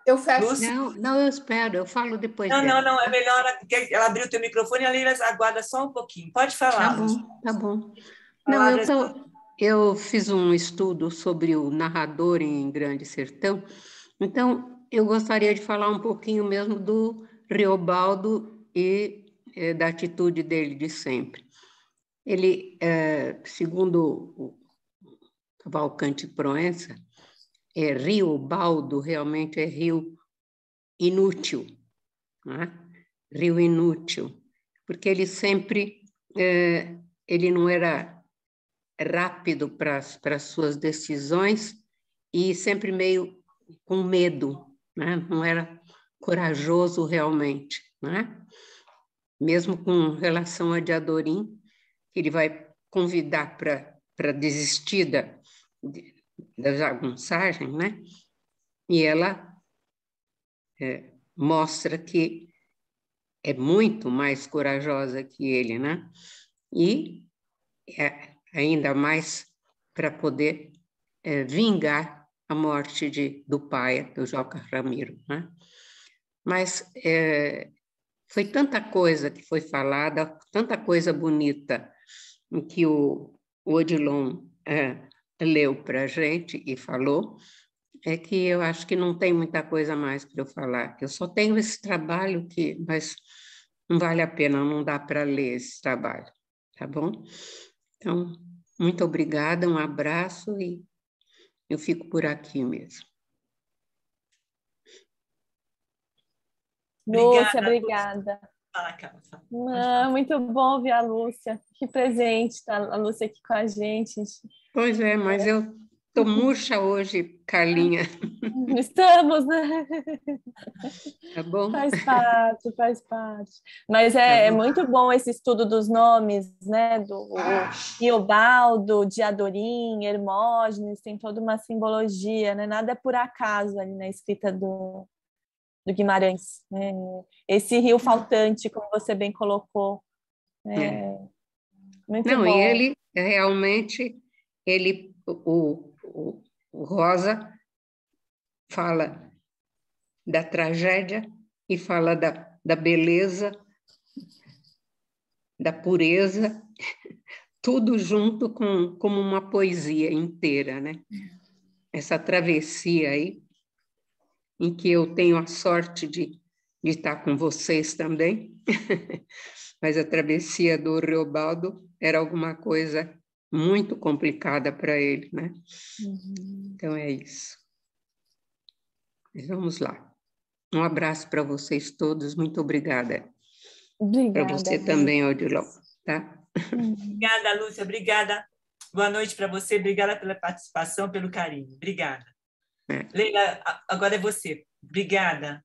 S5: Eu fecho.
S1: Lúcia.
S6: Não, eu espero, eu falo depois
S1: Não,
S6: dela.
S1: é melhor ela abrir o teu microfone e a Leila aguarda só um pouquinho. Pode falar.
S6: Tá bom. Não, eu fiz um estudo sobre o narrador em Grande Sertão, então eu gostaria de falar um pouquinho mesmo do Riobaldo e da atitude dele de sempre. Ele, segundo o Cavalcante Proença, Riobaldo realmente é rio inútil, né? Rio inútil, porque ele sempre, ele não era rápido para as suas decisões e sempre meio com medo, né? Não era corajoso realmente, né? Mesmo com relação a Diadorim, ele vai convidar para desistir da jagunçagem, né? E ela mostra que é muito mais corajosa que ele, né? E ainda mais para poder vingar a morte do pai, do Joca Ramiro, né? Mas foi tanta coisa que foi falada, tanta coisa bonita que o Odilon leu para a gente e falou, que eu acho que não tem muita coisa mais para eu falar. Eu só tenho esse trabalho mas não vale a pena, não dá para ler esse trabalho, tá bom? Então, muito obrigada, um abraço e eu fico por aqui mesmo.
S2: Lúcia, obrigada.
S1: Fala, Carla.
S2: Muito bom ouvir a Lúcia. Que presente tá a Lúcia aqui com a gente.
S6: Pois é, mas eu estou murcha hoje, Carlinha.
S2: Estamos, né?
S6: Tá bom?
S2: Faz parte. Mas é muito bom esse estudo dos nomes, né? Do Riobaldo, Diadorim, Hermógenes, tem toda uma simbologia, né? Nada é por acaso ali na escrita do Guimarães. Né? Esse rio faltante, como você bem colocou. Muito
S6: Não,
S2: bom.
S6: e ele realmente, o Rosa fala da tragédia e fala da beleza, da pureza, tudo junto como uma poesia inteira, né? Essa travessia aí, em que eu tenho a sorte de estar com vocês também, mas a travessia do Riobaldo era alguma coisa muito complicada para ele, né? Então é isso. Mas vamos lá. Um abraço para vocês todos, muito obrigada.
S2: Obrigada.
S6: Para você também, Odilon, tá?
S1: Obrigada, Lúcia, obrigada. Boa noite para você, obrigada pela participação, pelo carinho. Obrigada. Leila, agora é você. Obrigada.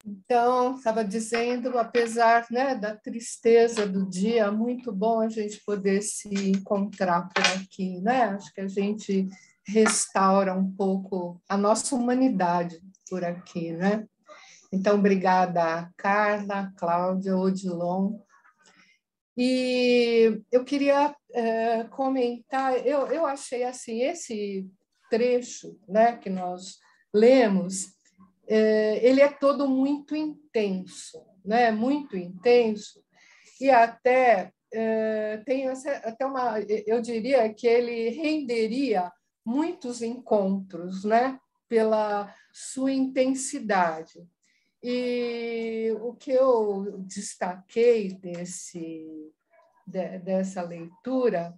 S5: Então, estava dizendo, apesar, né, da tristeza do dia, é muito bom a gente poder se encontrar por aqui, né? Acho que a gente restaura um pouco a nossa humanidade por aqui, né? Então, obrigada, Carla, Cláudia, Odilon. E eu queria comentar, eu achei assim, esse trecho, né, que nós lemos, ele é todo muito intenso, né? Muito intenso, e até tem até uma, eu diria que ele renderia muitos encontros, né? Pela sua intensidade. E o que eu destaquei dessa leitura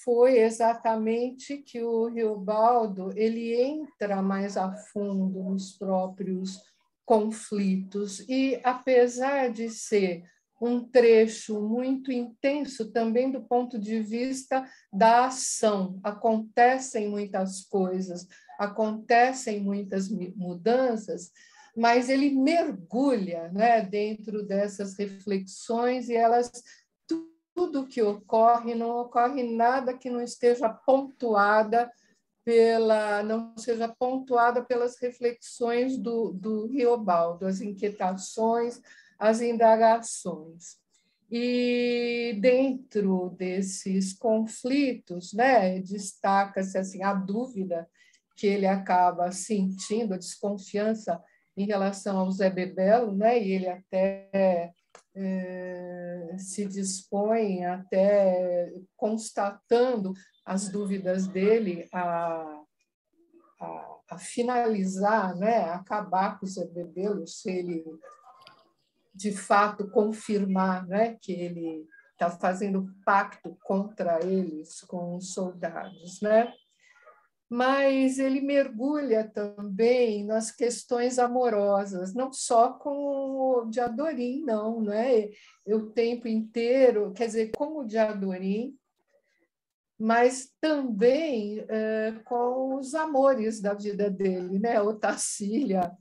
S5: foi exatamente que o Riobaldo ele entra mais a fundo nos próprios conflitos e, apesar de ser um trecho muito intenso também do ponto de vista da ação, acontecem muitas coisas, acontecem muitas mudanças, mas ele mergulha, né, dentro dessas reflexões e elas tudo que ocorre, não ocorre nada que não esteja pontuada não seja pontuada pelas reflexões do Riobaldo, as inquietações, as indagações. E dentro desses conflitos, né, destaca-se assim, a dúvida que ele acaba sentindo, a desconfiança em relação ao Zé Bebelo, né, e ele até se dispõe, até constatando as dúvidas dele, a finalizar, né, a acabar com o Zé Bebelo, se ele de fato confirmar, né, que ele está fazendo pacto contra eles, com os soldados, né? Mas ele mergulha também nas questões amorosas, não só com o Diadorim, não, né? O tempo inteiro, quer dizer, com o Diadorim, mas também com os amores da vida dele, né? Otacília,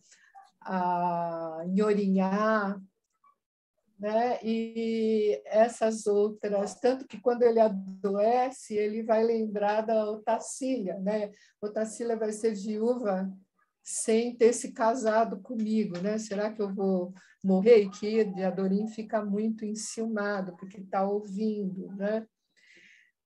S5: a Nhorinhá, né? E essas outras, tanto que quando ele adoece, ele vai lembrar da Otacília, né? Otacília vai ser viúva sem ter se casado comigo, né? Será que eu vou morrer? E que Diadorim fica muito enciumado, porque está ouvindo, né?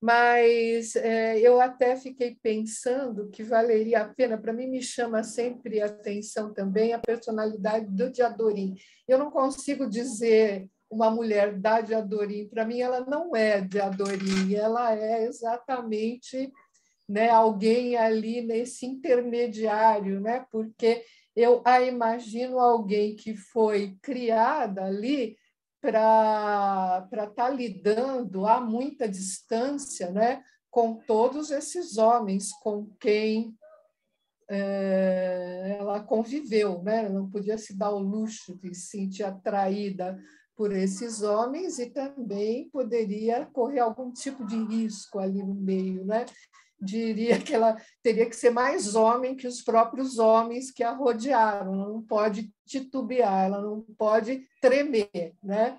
S5: Mas eu até fiquei pensando que valeria a pena, para mim me chama sempre a atenção também a personalidade do Diadorim. Eu não consigo dizer uma mulher da Diadorim, para mim ela não é Diadorim, ela é exatamente, né, alguém ali nesse intermediário, né, porque eu a imagino alguém que foi criada ali para estar lidando a muita distância, né, com todos esses homens com quem ela conviveu, né? Não podia se dar o luxo de se sentir atraída por esses homens e também poderia correr algum tipo de risco ali no meio, né? Diria que ela teria que ser mais homem que os próprios homens que a rodearam, ela não pode titubear, ela não pode tremer, né?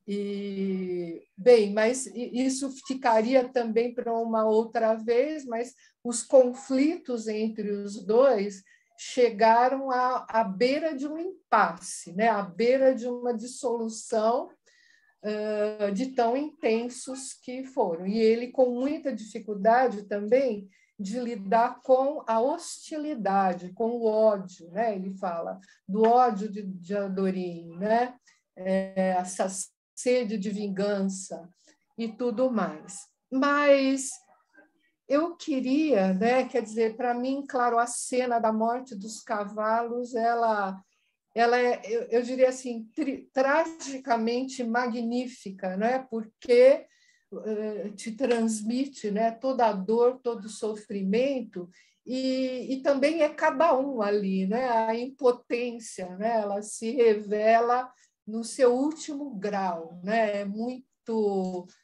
S5: E, bem, mas isso ficaria também para uma outra vez, mas os conflitos entre os dois chegaram à beira de um impasse, né? À beira de uma dissolução de tão intensos que foram. E ele com muita dificuldade também de lidar com a hostilidade, com o ódio, né? Ele fala do ódio de Adorim, né? Essa sede de vingança e tudo mais. Mas eu queria, né? Quer dizer, para mim, claro, a cena da morte dos cavalos, ela é, eu diria assim, tragicamente magnífica, né? Porque te transmite, né, toda a dor, todo o sofrimento, e também é cada um ali, né? A impotência, né? Ela se revela no seu último grau, né? É muito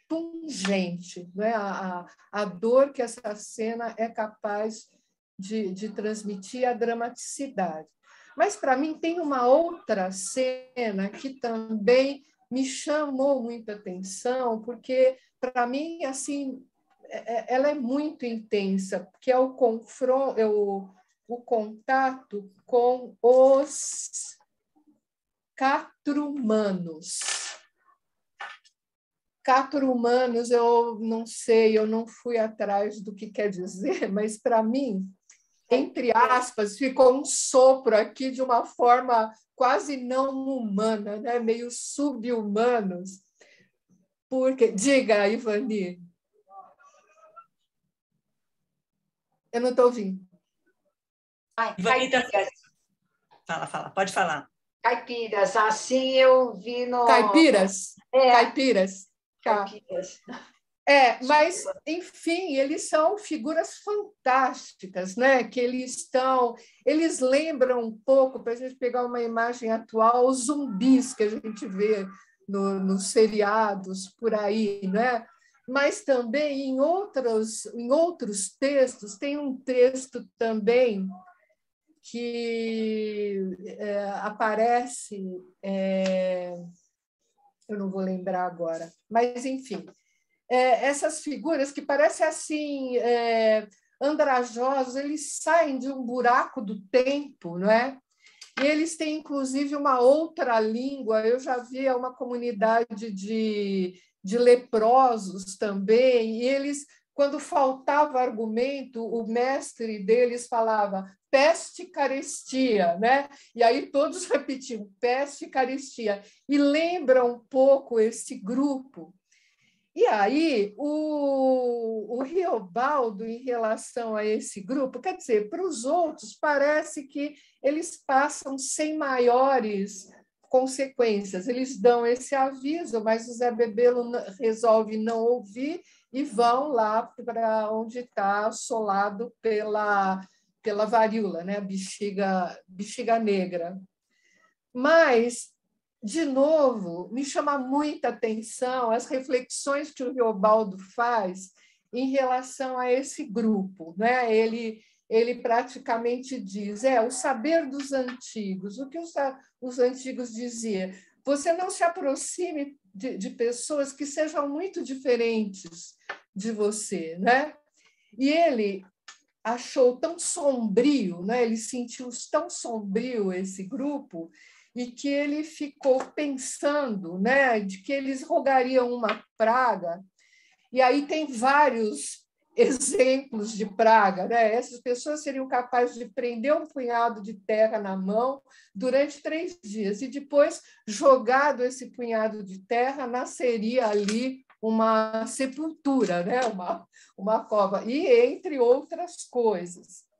S5: pungente, né? A dor que essa cena é capaz de transmitir a dramaticidade. Mas, para mim, tem uma outra cena que também me chamou muita atenção, porque, para mim, assim, ela é muito intensa, que é o contato com os catrumanos. Catrumanos, eu não sei, eu não fui atrás do que quer dizer, mas, para mim, entre aspas, ficou um sopro aqui de uma forma quase não humana, né? Meio sub-humanos. Porque... Diga, Ivani. Eu não estou ouvindo.
S1: Ivani, fala, pode falar.
S4: Caipiras, assim eu vi no...
S5: Caipiras?
S4: Caipiras.
S5: Mas, enfim, eles são figuras fantásticas, né? Que eles lembram um pouco, para a gente pegar uma imagem atual, os zumbis que a gente vê nos seriados por aí, né? Mas também em outros textos, tem um texto também que aparece, eu não vou lembrar agora, mas, enfim, essas figuras que parecem assim andrajosos, eles saem de um buraco do tempo, não é? E eles têm, inclusive, uma outra língua. Eu já vi uma comunidade de leprosos também, e eles, quando faltava argumento, o mestre deles falava peste e carestia, né? E aí todos repetiam peste e carestia, e lembra um pouco esse grupo. E aí, o Riobaldo, em relação a esse grupo, quer dizer, para os outros, parece que eles passam sem maiores consequências. Eles dão esse aviso, mas o Zé Bebelo resolve não ouvir e vão lá para onde está assolado pela varíola, né? Bexiga negra. Mas, de novo, me chama muita atenção as reflexões que o Riobaldo faz em relação a esse grupo, né? Ele praticamente diz, o saber dos antigos. O que os antigos diziam? Você não se aproxime de pessoas que sejam muito diferentes de você, né? E ele achou tão sombrio, né? Ele sentiu tão sombrio esse grupo, e que ele ficou pensando, né, de que eles rogariam uma praga. E aí tem vários exemplos de praga, né? Essas pessoas seriam capazes de prender um punhado de terra na mão durante 3 dias, e depois, jogado esse punhado de terra, nasceria ali uma sepultura, né? uma cova, e entre outras coisas.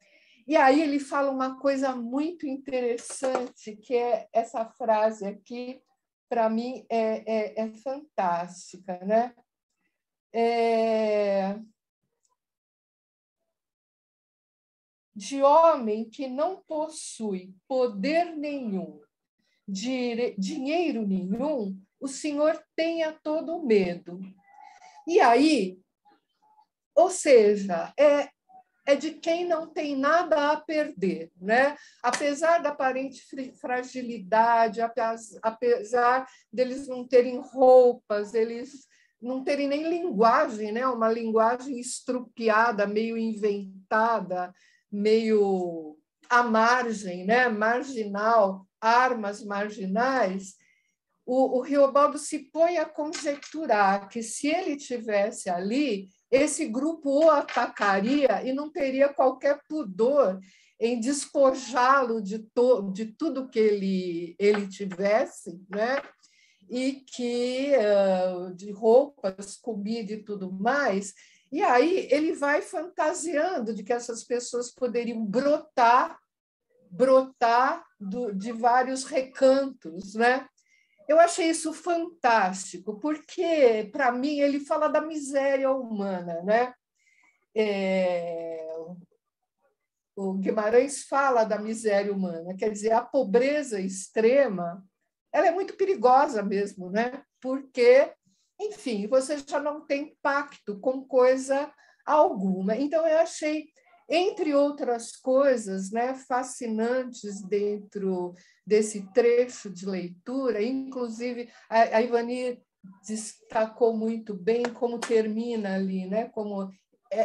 S5: E aí ele fala uma coisa muito interessante, que é essa frase aqui, para mim, é fantástica, né? De homem que não possui poder nenhum, dinheiro nenhum, o Senhor tenha todo medo. E aí, ou seja, é de quem não tem nada a perder, né? Apesar da aparente fragilidade, apesar deles não terem roupas, eles não terem nem linguagem, né? Uma linguagem estrupiada, meio inventada, meio à margem, né? Marginal, armas marginais. O Riobaldo se põe a conjecturar que, se ele tivesse ali, esse grupo o atacaria e não teria qualquer pudor em despojá-lo de tudo que ele tivesse, né? E que de roupas, comida e tudo mais. E aí ele vai fantasiando de que essas pessoas poderiam brotar de vários recantos, né? Eu achei isso fantástico, porque, para mim, ele fala da miséria humana, né? O Guimarães fala da miséria humana, quer dizer, a pobreza extrema, ela é muito perigosa mesmo, né? Porque, enfim, você já não tem pacto com coisa alguma. Então, eu achei entre outras coisas, né, fascinantes dentro desse trecho de leitura, inclusive a Ivani destacou muito bem como termina ali, né, como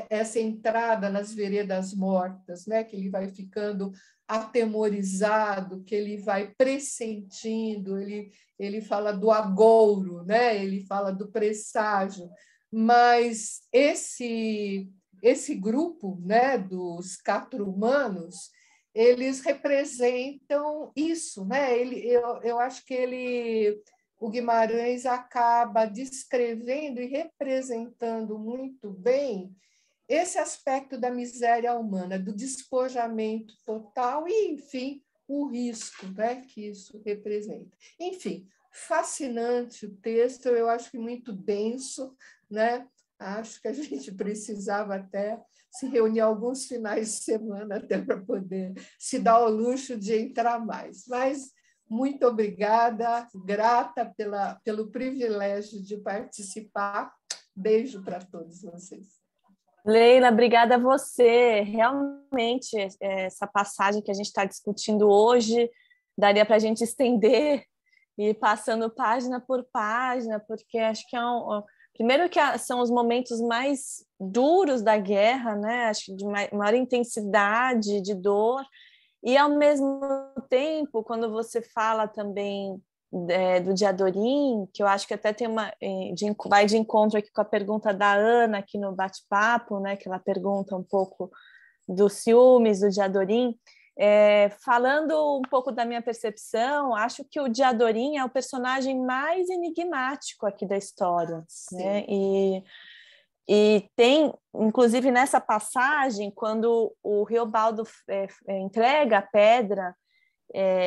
S5: essa entrada nas veredas mortas, né, que ele vai ficando atemorizado, que ele vai pressentindo, ele fala do agouro, né, ele fala do presságio, mas esse grupo, né, dos quatro-humanos, eles representam isso, né? Eu acho que o Guimarães acaba descrevendo e representando muito bem esse aspecto da miséria humana, do despojamento total e, enfim, o risco, né, que isso representa. Enfim, fascinante o texto, eu acho que muito denso, né? Acho que a gente precisava até se reunir alguns finais de semana até para poder se dar ao luxo de entrar mais. Mas muito obrigada, grata pelo privilégio de participar. Beijo para todos vocês.
S2: Leila, obrigada a você. Realmente, essa passagem que a gente está discutindo hoje daria para a gente estender e ir passando página por página, porque acho que primeiro que são os momentos mais duros da guerra, né? Acho que de maior intensidade, de dor, e ao mesmo tempo, quando você fala também do Diadorim, que eu acho que até tem vai de encontro aqui com a pergunta da Ana aqui no bate-papo, né? Que ela pergunta um pouco dos ciúmes do Diadorim. Falando um pouco da minha percepção, acho que o Diadorim é o personagem mais enigmático aqui da história, né? E tem, inclusive nessa passagem, quando o Riobaldo entrega a pedra,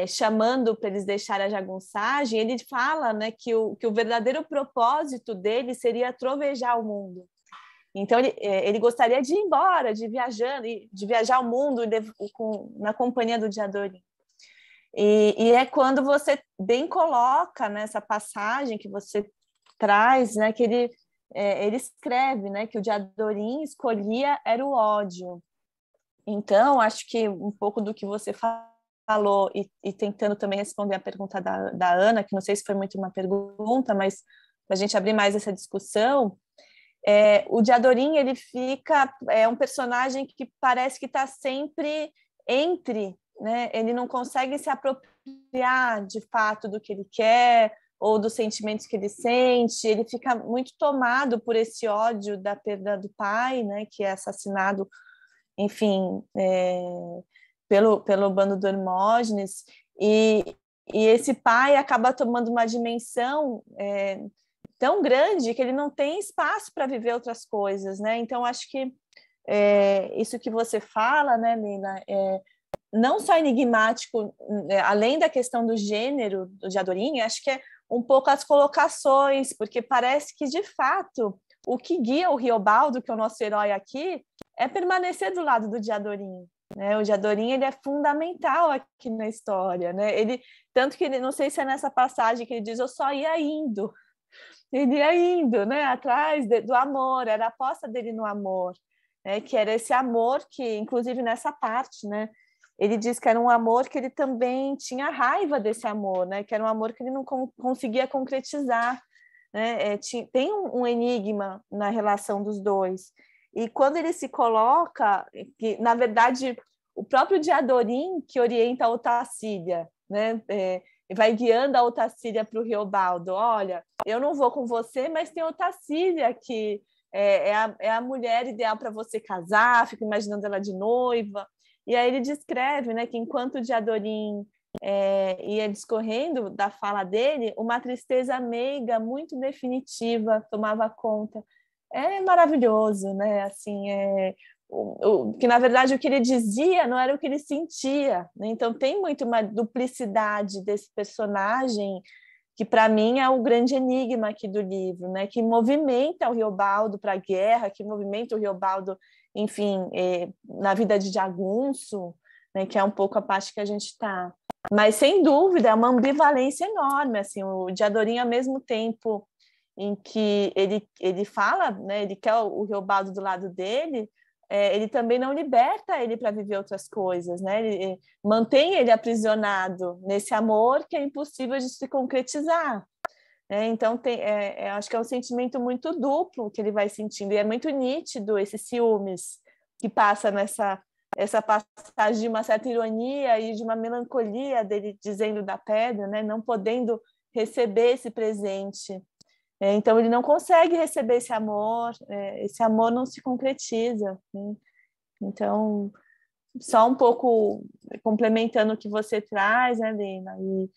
S2: chamando para eles deixarem a jagunçagem, ele fala, né, que o verdadeiro propósito dele seria trovejar o mundo. Então, ele gostaria de ir embora, de viajar o mundo na companhia do Diadorim. E é quando você bem coloca nessa passagem que você traz, né, que ele escreve, né, que o Diadorim escolhia era o ódio. Então, acho que um pouco do que você falou, e tentando também responder a pergunta da Ana, que não sei se foi muito uma pergunta, mas para a gente abrir mais essa discussão, o Diadorim, ele fica um personagem que parece que está sempre entre, né? Ele não consegue se apropriar de fato do que ele quer ou dos sentimentos que ele sente, ele fica muito tomado por esse ódio da perda do pai, né? Que é assassinado, enfim, pelo bando do Hermógenes, e esse pai acaba tomando uma dimensão tão grande que ele não tem espaço para viver outras coisas, né? Então, acho que isso que você fala, né, Leila, não só enigmático, além da questão do gênero do Diadorim, acho que é um pouco as colocações, porque parece que, de fato, o que guia o Riobaldo, que é o nosso herói aqui, é permanecer do lado do Diadorim, né? O Diadorim, ele é fundamental aqui na história, né? Tanto que, não sei se é nessa passagem que ele diz, eu só ia indo, ele ia indo, né, atrás do amor, era a aposta dele no amor, né, que era esse amor que, inclusive nessa parte, né, ele diz que era um amor que ele também tinha raiva desse amor, né, que era um amor que ele não conseguia concretizar, né, tem um enigma na relação dos dois, e quando ele se coloca, que na verdade o próprio Diadorim que orienta a Otacília, né, vai guiando a Otacília para o Riobaldo. Olha, eu não vou com você, mas tem a Otacília que é a mulher ideal para você casar, fico imaginando ela de noiva. E aí ele descreve, né, que enquanto o Diadorim ia discorrendo da fala dele, uma tristeza meiga, muito definitiva, tomava conta. É maravilhoso, né? Assim, que na verdade o que ele dizia não era o que ele sentia, né? Então tem muito uma duplicidade desse personagem que para mim é o grande enigma aqui do livro, né? Que movimenta o Riobaldo para a guerra, que movimenta o Riobaldo, enfim, na vida de jagunço, né? Que é um pouco a parte que a gente está. Mas sem dúvida é uma ambivalência enorme, assim, o Diadorim ao mesmo tempo em que ele fala, né? Ele quer o Riobaldo do lado dele. ele também não liberta ele para viver outras coisas, né? Ele mantém ele aprisionado nesse amor que é impossível de se concretizar. Então, acho que é um sentimento muito duplo que ele vai sentindo, e é muito nítido esses ciúmes que passa essa passagem de uma certa ironia e de uma melancolia dele dizendo da pedra, né? Não podendo receber esse presente. Então, ele não consegue receber esse amor não se concretiza, né? Então, só um pouco complementando o que você traz, né, Lina? E,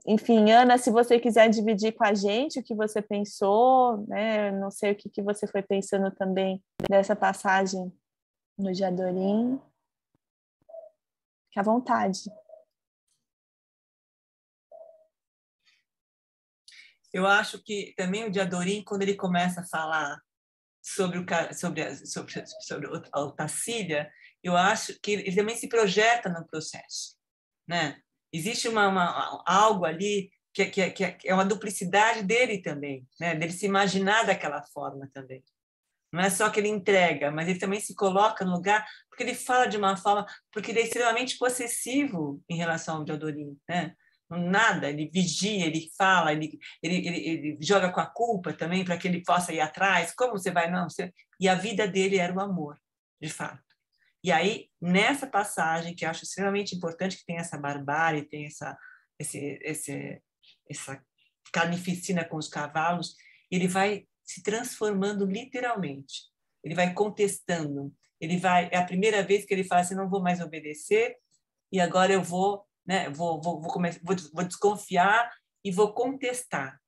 S2: enfim, Ana, se você quiser dividir com a gente o que você pensou, né? Não sei o que você foi pensando também dessa passagem no Diadorim. Fique à vontade.
S1: Eu acho que também o Diadorim, quando ele começa a falar sobre a Otacília, eu acho que ele também se projeta no processo, né? Existe algo ali que é uma duplicidade dele também, né? Dele se imaginar daquela forma também. Não é só que ele entrega, mas ele também se coloca no lugar, porque ele fala de uma forma, porque ele é extremamente possessivo em relação ao Diadorim, né? Nada, ele vigia, ele fala, ele joga com a culpa também para que ele possa ir atrás. Como você vai? Não, E a vida dele era o amor, de fato. E aí, nessa passagem, que eu acho extremamente importante, que tem essa barbárie, tem essa carnificina com os cavalos, ele vai se transformando literalmente. Ele vai contestando. É a primeira vez que ele fala assim, não vou mais obedecer, e agora eu vou, né, vou desconfiar e vou contestar.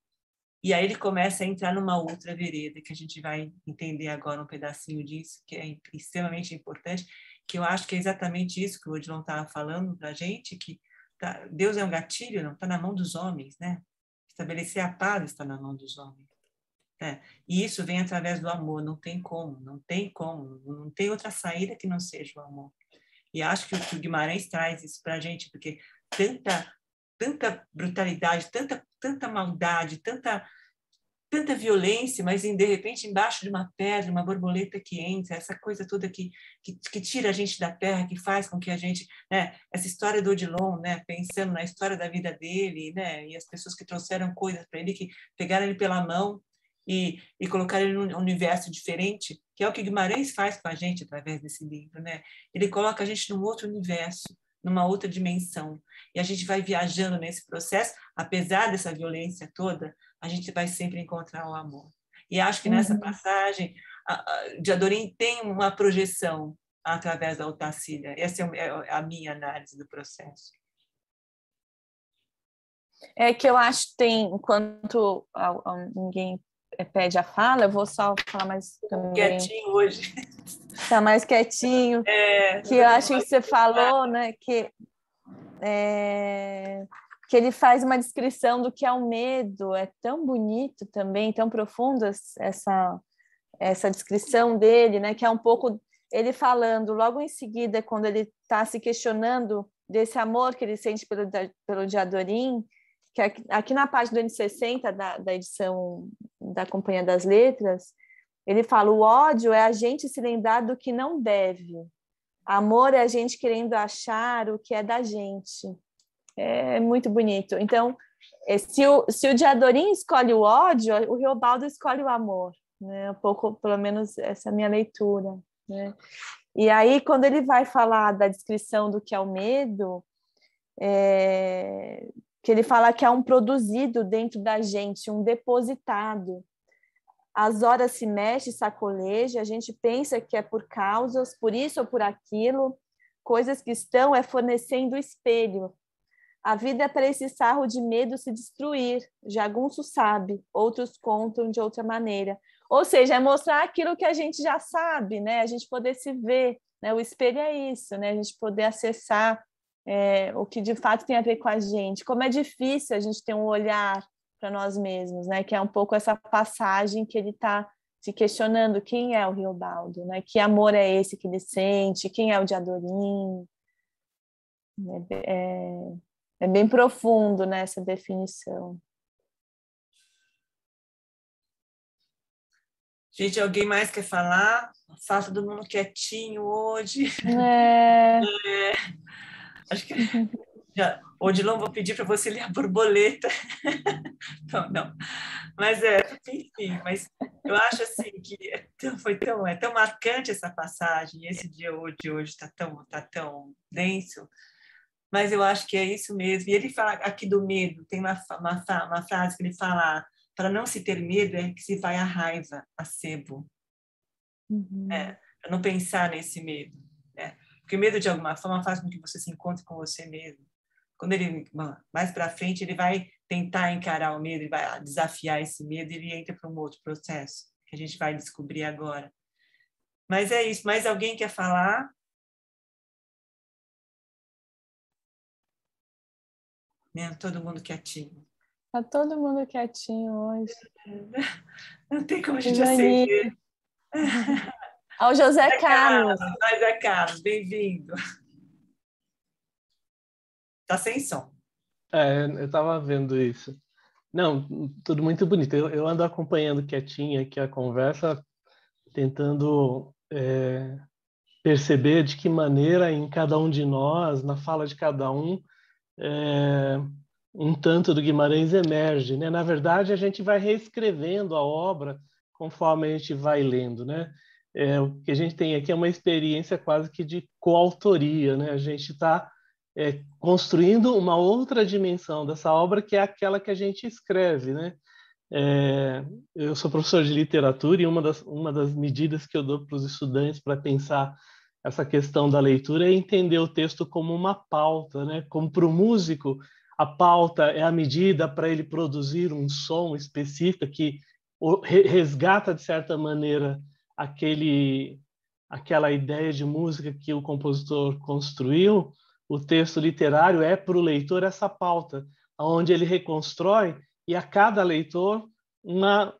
S1: E aí ele começa a entrar numa outra vereda, que a gente vai entender agora um pedacinho disso, que é extremamente importante, que eu acho que é exatamente isso que o Odilon estava falando para a gente, que Deus é um gatilho, não está na mão dos homens, né? Estabelecer a paz está na mão dos homens. E isso vem através do amor, não tem como, não tem outra saída que não seja o amor. E acho que o Guimarães traz isso para a gente, porque tanta brutalidade, tanta maldade, tanta violência, mas de repente embaixo de uma pedra, uma borboleta que entra, essa coisa toda que tira a gente da terra, que faz com que a gente, né, essa história do Odilon, né, pensando na história da vida dele, né, e as pessoas que trouxeram coisas para ele, que pegaram ele pela mão e colocaram ele num universo diferente, que é o que Guimarães faz com a gente através desse livro, né? Ele coloca a gente num outro universo, numa outra dimensão, e a gente vai viajando nesse processo, apesar dessa violência toda, a gente vai sempre encontrar o amor. E acho que nessa passagem, Diadorim tem uma projeção através da Otacília. Essa é a minha análise do processo.
S2: É que eu acho que tem, enquanto ninguém pede a fala, eu vou só falar mais também.
S1: Quietinho hoje.
S2: Tá mais quietinho. Que eu acho que você falou, né, que ele faz uma descrição do que é o medo, é tão bonito também, tão profunda essa descrição dele, né, que é um pouco ele falando logo em seguida, quando ele está se questionando desse amor que ele sente pelo Diadorim, que aqui na página do N60 da edição da Companhia das Letras, ele fala: o ódio é a gente se lembrar do que não deve. Amor é a gente querendo achar o que é da gente. É muito bonito. Então, se o Diadorim escolhe o ódio, o Riobaldo escolhe o amor, né? Um pouco, pelo menos, essa é a minha leitura, né? E aí, quando ele vai falar da descrição do que é o medo, que ele fala que é um produzido dentro da gente, um depositado. As horas se mexe, sacoleja, a gente pensa que é por causas, por isso ou por aquilo, coisas que estão fornecendo espelho. A vida é para esse sarro de medo se destruir, jagunço sabe, outros contam de outra maneira. Ou seja, é mostrar aquilo que a gente já sabe, né? A gente poder se ver, né? O espelho é isso, né? A gente poder acessar o que de fato tem a ver com a gente. Como é difícil a gente ter um olhar para nós mesmos, né? Que é um pouco essa passagem que ele está se questionando: quem é o Riobaldo, né? Que amor é esse que ele sente? Quem é o Diadorim? É bem profundo nessa definição.
S1: Gente, alguém mais quer falar? Faça todo mundo quietinho hoje. Acho que já, Odilon, vou pedir para você ler a borboleta. Não. Mas enfim, mas eu acho assim que é tão marcante essa passagem, esse dia de hoje está tão denso, mas eu acho que é isso mesmo. E ele fala aqui do medo, tem uma frase que ele fala: para não se ter medo é que se vai a raiva, a sebo. Para não pensar nesse medo. Porque o medo, de alguma forma, faz com que você se encontre com você mesmo. Quando ele, mais para frente, ele vai tentar encarar o medo, ele vai desafiar esse medo e ele entra para um outro processo, que a gente vai descobrir agora. Mas é isso. Mais alguém quer falar? Todo mundo quietinho.
S2: Tá todo mundo quietinho hoje.
S1: Não tem como a gente acender.
S2: Ao José Carlos.
S1: José Carlos, bem-vindo. Tá sem som.
S7: Eu estava vendo isso. Não, tudo muito bonito. Eu ando acompanhando quietinho aqui a conversa, tentando perceber de que maneira em cada um de nós, na fala de cada um, um tanto do Guimarães emerge, né? Na verdade, a gente vai reescrevendo a obra conforme a gente vai lendo, né? O que a gente tem aqui é uma experiência quase que de coautoria, né? A gente está construindo uma outra dimensão dessa obra, que é aquela que a gente escreve, né? Eu sou professor de literatura e uma das medidas que eu dou para os estudantes para pensar essa questão da leitura é entender o texto como uma pauta, né? Como para o músico, a pauta é a medida para ele produzir um som específico que resgata, de certa maneira, aquela ideia de música que o compositor construiu. O texto literário é para o leitor essa pauta, onde ele reconstrói e a cada leitor uma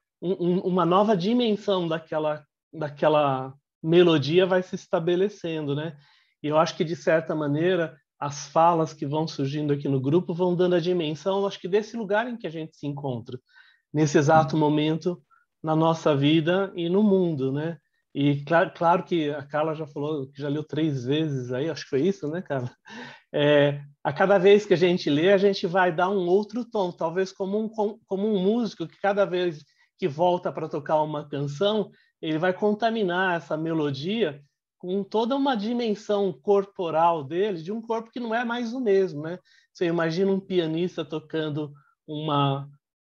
S7: nova dimensão daquela melodia vai se estabelecendo, né? E eu acho que, de certa maneira, as falas que vão surgindo aqui no grupo vão dando a dimensão, acho que desse lugar em que a gente se encontra, nesse exato momento na nossa vida e no mundo, né? E claro que a Carla já falou que já leu 3 vezes aí, acho que foi isso, né, Carla? A cada vez que a gente lê, a gente vai dar um outro tom, talvez como um músico que cada vez que volta para tocar uma canção, ele vai contaminar essa melodia com toda uma dimensão corporal dele, de um corpo que não é mais o mesmo, né? Você imagina um pianista tocando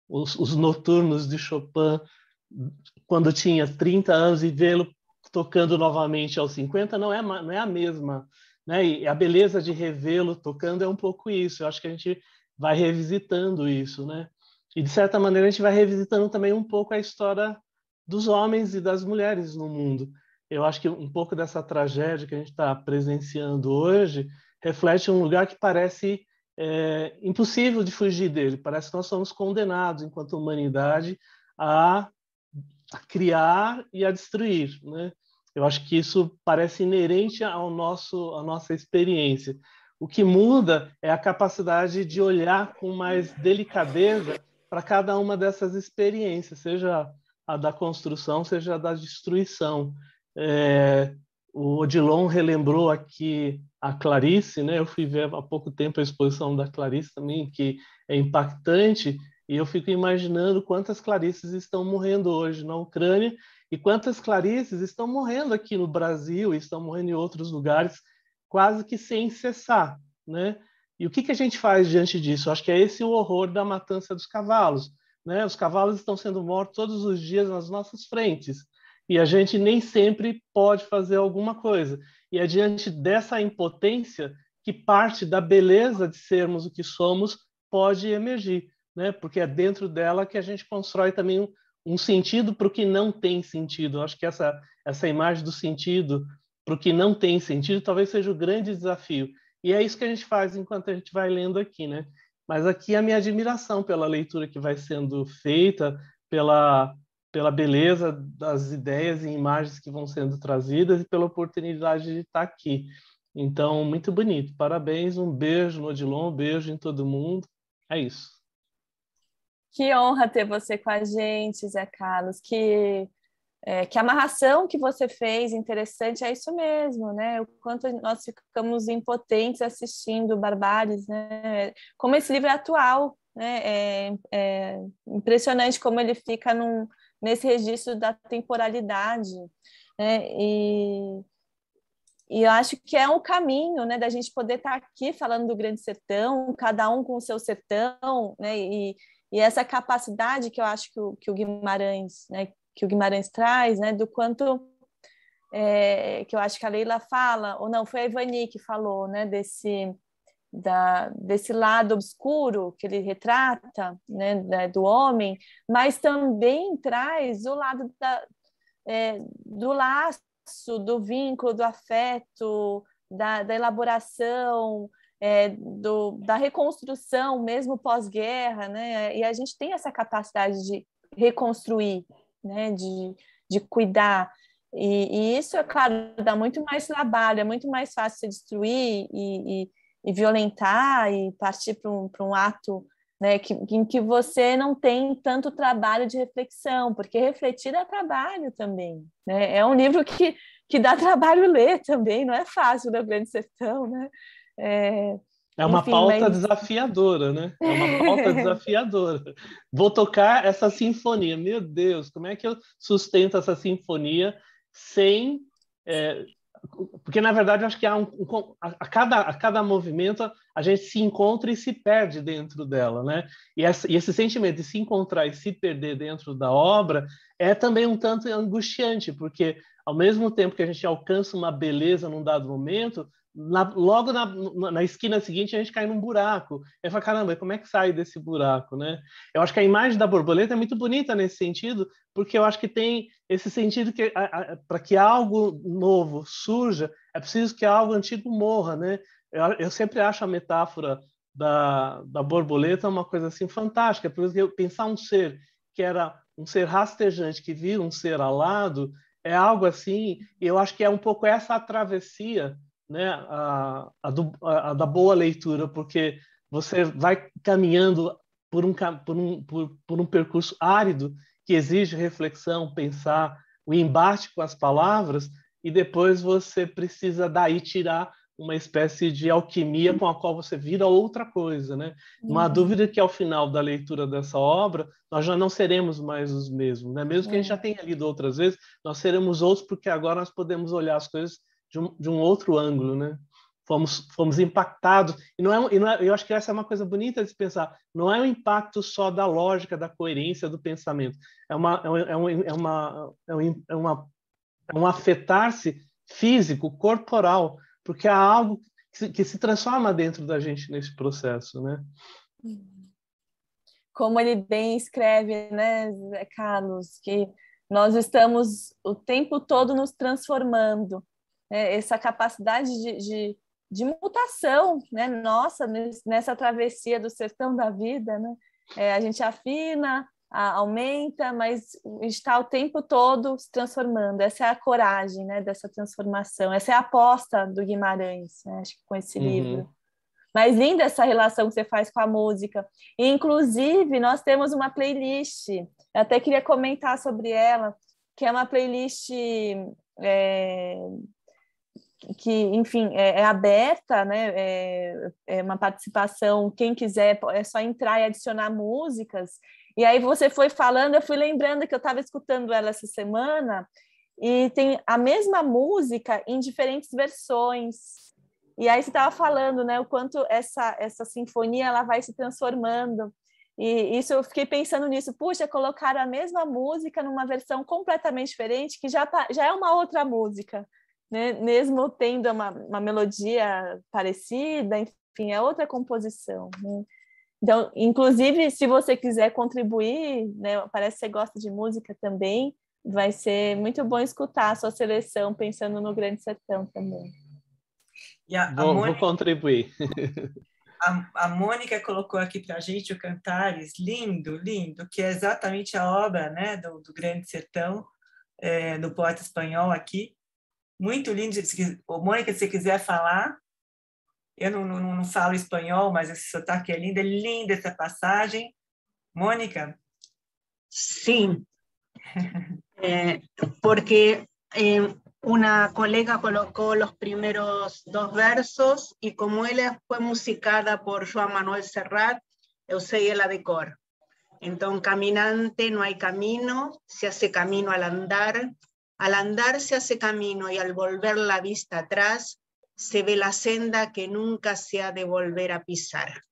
S7: os noturnos de Chopin quando tinha 30 anos e vê-lo tocando novamente aos 50, não é a mesma, né? E a beleza de revê-lo tocando é um pouco isso. Eu acho que a gente vai revisitando isso, né? E, de certa maneira, a gente vai revisitando também um pouco a história dos homens e das mulheres no mundo. Eu acho que um pouco dessa tragédia que a gente está presenciando hoje reflete um lugar que parece impossível de fugir dele. Parece que nós somos condenados, enquanto humanidade, a criar e a destruir, né? Eu acho que isso parece inerente à nossa experiência. O que muda é a capacidade de olhar com mais delicadeza para cada uma dessas experiências, seja a da construção, seja a da destruição. O Odilon relembrou aqui a Clarice, né? Eu fui ver há pouco tempo a exposição da Clarice também, que é impactante, e eu fico imaginando quantas Clarices estão morrendo hoje na Ucrânia e quantas Clarices estão morrendo aqui no Brasil e estão morrendo em outros lugares, quase que sem cessar, né? E o que a gente faz diante disso? Eu acho que é esse o horror da matança dos cavalos, né? Os cavalos estão sendo mortos todos os dias nas nossas frentes e a gente nem sempre pode fazer alguma coisa. E é diante dessa impotência que parte da beleza de sermos o que somos pode emergir, né? Porque é dentro dela que a gente constrói também um sentido para o que não tem sentido. Eu acho que essa imagem do sentido para o que não tem sentido talvez seja o grande desafio. E é isso que a gente faz enquanto a gente vai lendo aqui, né? Mas aqui a minha admiração pela leitura que vai sendo feita, pela beleza das ideias e imagens que vão sendo trazidas e pela oportunidade de estar aqui. Então, muito bonito. Parabéns, um beijo no Odilon, um beijo em todo mundo. É isso.
S2: Que honra ter você com a gente, Zé Carlos. Que que a amarração que você fez interessante é isso mesmo, né? O quanto nós ficamos impotentes assistindo barbáries, né? Como esse livro é atual, né? É impressionante como ele fica nesse registro da temporalidade, né? E eu acho que é um caminho, né, da gente poder estar aqui falando do Grande Sertão, cada um com o seu sertão, né? E essa capacidade que eu acho que o Guimarães, né, que o Guimarães traz, né, do quanto que eu acho que a Leila fala, ou não, foi a Ivani que falou, né, desse lado obscuro que ele retrata, né, do homem, mas também traz o lado do laço, do vínculo, do afeto, da elaboração, da reconstrução, mesmo pós-guerra, né? E a gente tem essa capacidade de reconstruir, né? De cuidar. E isso, é claro, dá muito mais trabalho, é muito mais fácil se destruir e violentar e partir para um ato, né, em que você não tem tanto trabalho de reflexão, porque refletir dá trabalho também, né? É um livro que dá trabalho ler também, não é fácil, no Grande Sertão, né?
S7: É uma
S2: Enfim,
S7: pauta
S2: mas...
S7: desafiadora, né? É uma pauta desafiadora. Vou tocar essa sinfonia. Meu Deus, como é que eu sustento essa sinfonia sem... Porque, na verdade, eu acho que a cada movimento a gente se encontra e se perde dentro dela, né? E esse sentimento de se encontrar e se perder dentro da obra é também um tanto angustiante, porque, ao mesmo tempo que a gente alcança uma beleza num dado momento, logo na esquina seguinte a gente cai num buraco. Eu falo, caramba, como é que sai desse buraco, né? Eu acho que a imagem da borboleta é muito bonita nesse sentido, porque eu acho que tem esse sentido que para que algo novo surja, é preciso que algo antigo morra, né? Eu sempre acho a metáfora da borboleta uma coisa assim fantástica, porque pensar um ser que era um ser rastejante, que vira um ser alado, é algo assim, e eu acho que é um pouco essa a travessia, né, da boa leitura, porque você vai caminhando por um percurso árido que exige reflexão, pensar, o embate com as palavras, e depois você precisa daí tirar uma espécie de alquimia com a qual você vira outra coisa, né? Não há dúvida que ao final da leitura dessa obra nós já não seremos mais os mesmos, né? Mesmo que a gente já tenha lido outras vezes, nós seremos outros porque agora nós podemos olhar as coisas de um outro ângulo, né? Fomos impactados, eu acho que essa é uma coisa bonita de se pensar, não é um impacto só da lógica, da coerência do pensamento, é um afetar-se físico, corporal, porque há algo que se transforma dentro da gente nesse processo, né?
S2: Como ele bem escreve, né, Carlos, que nós estamos o tempo todo nos transformando, né? Essa capacidade de mutação, né? Nossa, nessa travessia do sertão da vida, né? A gente afina, aumenta, mas está o tempo todo se transformando. Essa é a coragem, né, dessa transformação. Essa é a aposta do Guimarães, né, acho que com esse livro. Mas linda essa relação que você faz com a música. E, inclusive, nós temos uma playlist, eu até queria comentar sobre ela, que é uma playlist que, enfim, é aberta, né? É uma participação, quem quiser, é só entrar e adicionar músicas. E aí você foi falando, eu fui lembrando que eu estava escutando ela essa semana, e tem a mesma música em diferentes versões. E aí você estava falando, né, o quanto essa sinfonia ela vai se transformando. E isso eu fiquei pensando nisso. Puxa, colocar a mesma música numa versão completamente diferente, que já é uma outra música, né? Mesmo tendo uma melodia parecida, enfim, é outra composição, né? Então, inclusive, se você quiser contribuir, né, parece que você gosta de música também, vai ser muito bom escutar a sua seleção, pensando no Grande Sertão também.
S7: Vou contribuir.
S1: A Mônica colocou aqui para a gente o Cantares, lindo, lindo, que é exatamente a obra, né, do Grande Sertão, do poeta espanhol aqui. Muito lindo. Mônica, se você quiser falar, eu não falo espanhol, mas esse sotaque é linda essa passagem. Mônica?
S8: Sim. porque una colega colocó los primeros 2 versos y como ella fue musicada por Joan Manuel Serrat, eu sei ela de cor. Entonces, caminante no hay camino, se hace camino al andar se hace camino y al volver la vista atrás, se ve la senda que nunca se ha de volver a pisar.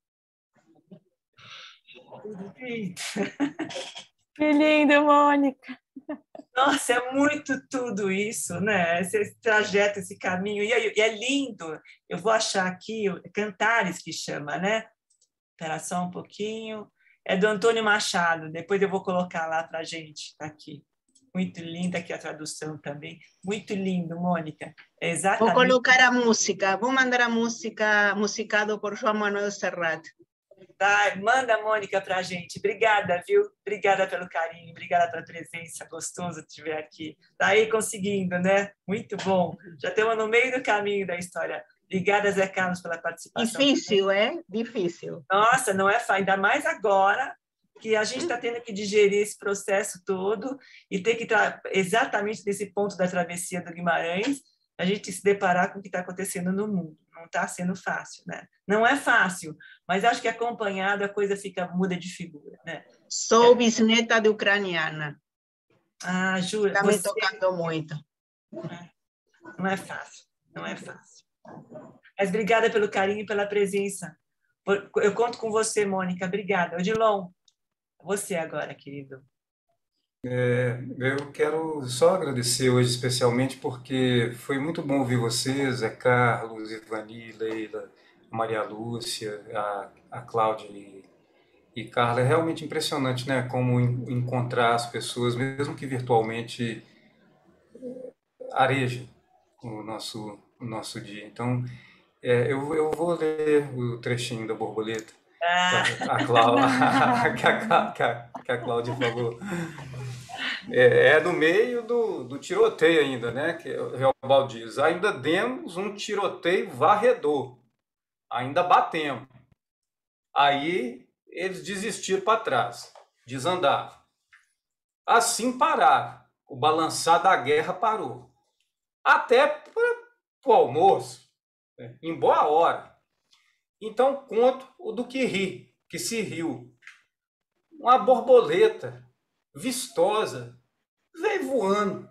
S2: Que lindo, Mônica!
S1: Nossa, é muito tudo isso, né? Esse trajeto, esse caminho. E é lindo. Eu vou achar aqui, Cantares que chama, né? Espera só um pouquinho. É do Antônio Machado. Depois eu vou colocar lá para a gente. Tá aqui. Muito linda aqui a tradução também. Muito lindo, Mônica. É exatamente...
S8: Vou colocar a música. Vou mandar a música musicado por Joan Manuel Serrat.
S1: Tá, manda, Mônica, para a gente. Obrigada, viu? Obrigada pelo carinho, obrigada pela presença. Gostoso te ver aqui. Tá aí conseguindo, né? Muito bom. Já estamos no meio do caminho da história. Obrigada, Zé Carlos, pela participação.
S8: Difícil, é? Difícil.
S1: Nossa, não é fácil. Ainda mais agora que a gente está tendo que digerir esse processo todo e ter que estar exatamente nesse ponto da travessia do Guimarães, a gente se deparar com o que está acontecendo no mundo. Não está sendo fácil, né? Não é fácil, mas acho que acompanhado a coisa muda de figura, né?
S8: Sou bisneta de ucraniana.
S1: Ah, jura?
S8: Está me tocando muito.
S1: Não é fácil, não é fácil. Mas obrigada pelo carinho e pela presença. Eu conto com você, Mônica. Obrigada. Odilon, você agora, querido.
S3: Eu quero só agradecer hoje especialmente porque foi muito bom ouvir você, Zé Carlos, Ivani, Leila, Maria Lúcia, a Cláudia e Carla. É realmente impressionante, né, como encontrar as pessoas, mesmo que virtualmente, areja o nosso dia. Então, eu vou ler o trechinho da borboleta que a Cláudia falou. É no meio do tiroteio ainda, né? Que o Reobal diz, ainda demos um tiroteio varredor, ainda batemos. Aí eles desistiram para trás, desandaram. Assim pararam, o balançar da guerra parou. Até para o almoço, em boa hora. Então conto o do que se riu. Uma borboleta vistosa veio voando.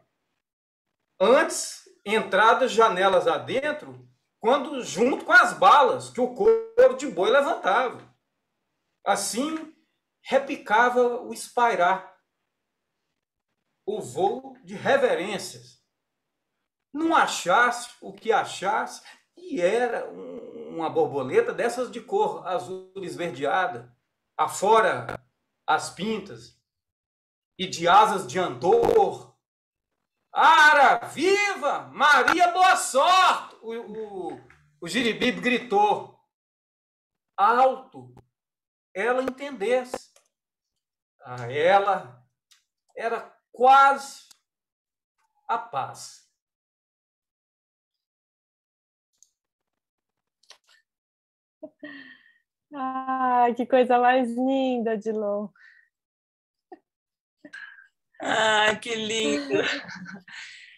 S3: Antes, entradas janelas adentro, quando junto com as balas que o couro de boi levantava. Assim, repicava o espairar, o voo de reverências. Não achasse o que achasse, e era uma borboleta dessas de cor azul esverdeada, afora as pintas, e de asas de andor. Ara, viva! Maria, boa sorte! O Jiribibe gritou. Alto, ela entendesse. Ela era quase a paz.
S2: Ah, que coisa mais linda, Odilon.
S1: Ah, que lindo!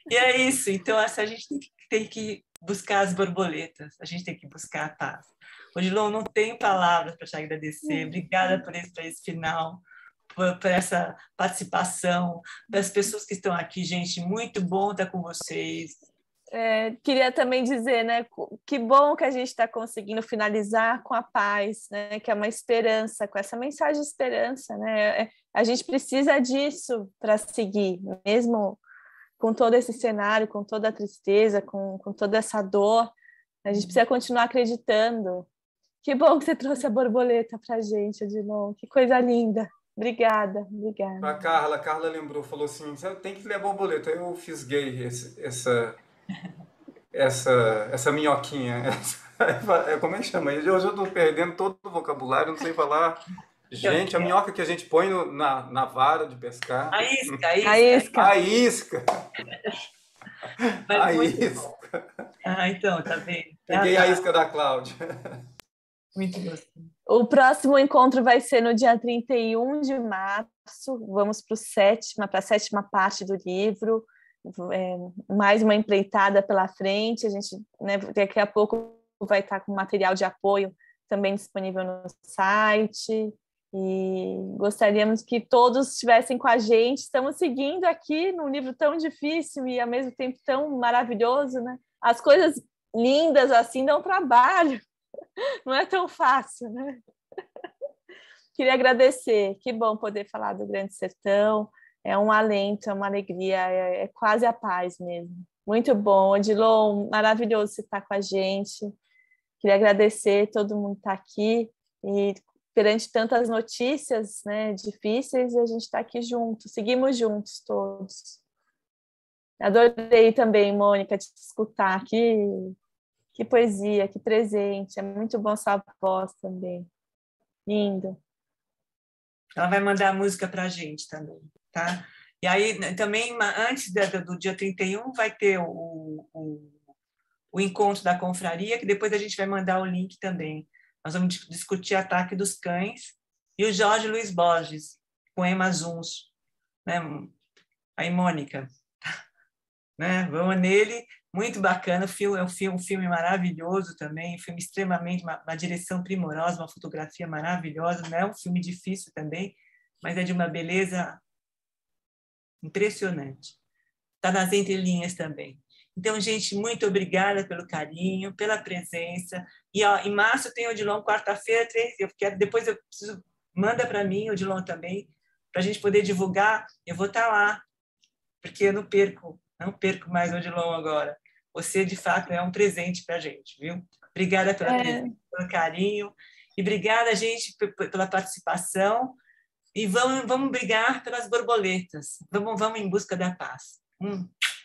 S1: E é isso. Então, a gente tem que buscar as borboletas, a gente tem que buscar a paz. Odilon, não tenho palavras para te agradecer. Obrigada por esse final, por essa participação, das pessoas que estão aqui, gente. Muito bom estar com vocês.
S2: Queria também dizer, né, que bom que a gente está conseguindo finalizar com a paz, né, que é uma esperança, com essa mensagem de esperança, né? A gente precisa disso para seguir, mesmo com todo esse cenário, com toda a tristeza, com toda essa dor, a gente precisa continuar acreditando. Que bom que você trouxe a borboleta para a gente, Odilon, que coisa linda. Obrigada.
S3: A Carla lembrou, falou assim, você tem que ler a borboleta. Eu fisguei essa minhoquinha. Como é que chama? Hoje eu estou perdendo todo o vocabulário, não sei falar. Gente, a minhoca que a gente põe na vara de pescar.
S1: A isca.
S3: A isca.
S1: Então, tá bem.
S3: Peguei a isca da Cláudia.
S1: Muito gostoso.
S2: O próximo encontro vai ser no dia 31 de março. Vamos para a sétima parte do livro. Mais uma empreitada pela frente. A gente, né, daqui a pouco vai estar com material de apoio também disponível no site. E gostaríamos que todos estivessem com a gente. Estamos seguindo aqui num livro tão difícil e, ao mesmo tempo, tão maravilhoso, né? As coisas lindas assim dão trabalho. Não é tão fácil, né? Queria agradecer. Que bom poder falar do Grande Sertão. É um alento, é uma alegria, é quase a paz mesmo. Muito bom. Odilon, maravilhoso você estar com a gente. Queria agradecer todo mundo que está aqui. E perante tantas notícias, né, difíceis, a gente está aqui juntos. Seguimos juntos todos. Adorei também, Mônica, te escutar. Que poesia, que presente. É muito bom sua voz também. Lindo.
S1: Ela vai mandar a música para a gente também, tá? E aí, também, antes do dia 31, vai ter o encontro da confraria, que depois a gente vai mandar o link também. Nós vamos discutir Ataque dos Cães e o Jorge Luiz Borges, poema Zuns. Né? Aí, Mônica, né? Vamos nele. Muito bacana, o filme é um filme maravilhoso também, um filme extremamente, uma direção primorosa, uma fotografia maravilhosa, não é um filme difícil também, mas é de uma beleza impressionante. Está nas entrelinhas também. Então, gente, muito obrigada pelo carinho, pela presença. E em março tem o Odilon, quarta-feira, 3. Depois eu preciso, manda para mim, Odilon também, para a gente poder divulgar. Eu vou estar lá, porque eu não perco mais o Odilon agora. Você, de fato, é um presente para a gente, viu? Obrigada pela presença, pelo carinho. E obrigada, gente, pela participação. E vamos brigar pelas borboletas. Vamos em busca da paz.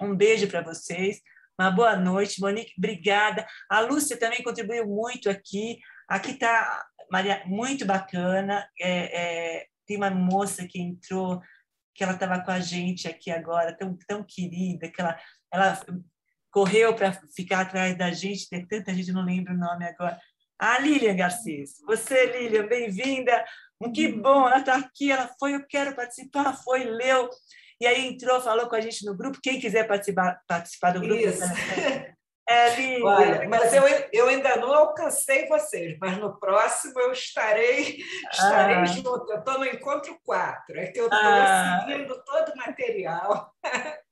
S1: Um beijo para vocês. Uma boa noite. Monique, obrigada. A Lúcia também contribuiu muito aqui. Aqui está, Maria, muito bacana. Tem uma moça que entrou, que ela estava com a gente aqui agora, tão querida, que ela correu para ficar atrás da gente, tem tanta gente, não lembro o nome agora. Lilian Garcês. Você, Lilian, bem-vinda. Que bom, ela está aqui, ela foi, eu quero participar, foi, leu. E aí entrou, falou com a gente no grupo. Quem quiser participar do grupo...
S9: Isso.
S1: Lilian.
S9: Olha, mas eu ainda não alcancei vocês, mas no próximo eu estarei junto. Eu estou no encontro 4, é que eu estou seguindo todo o material.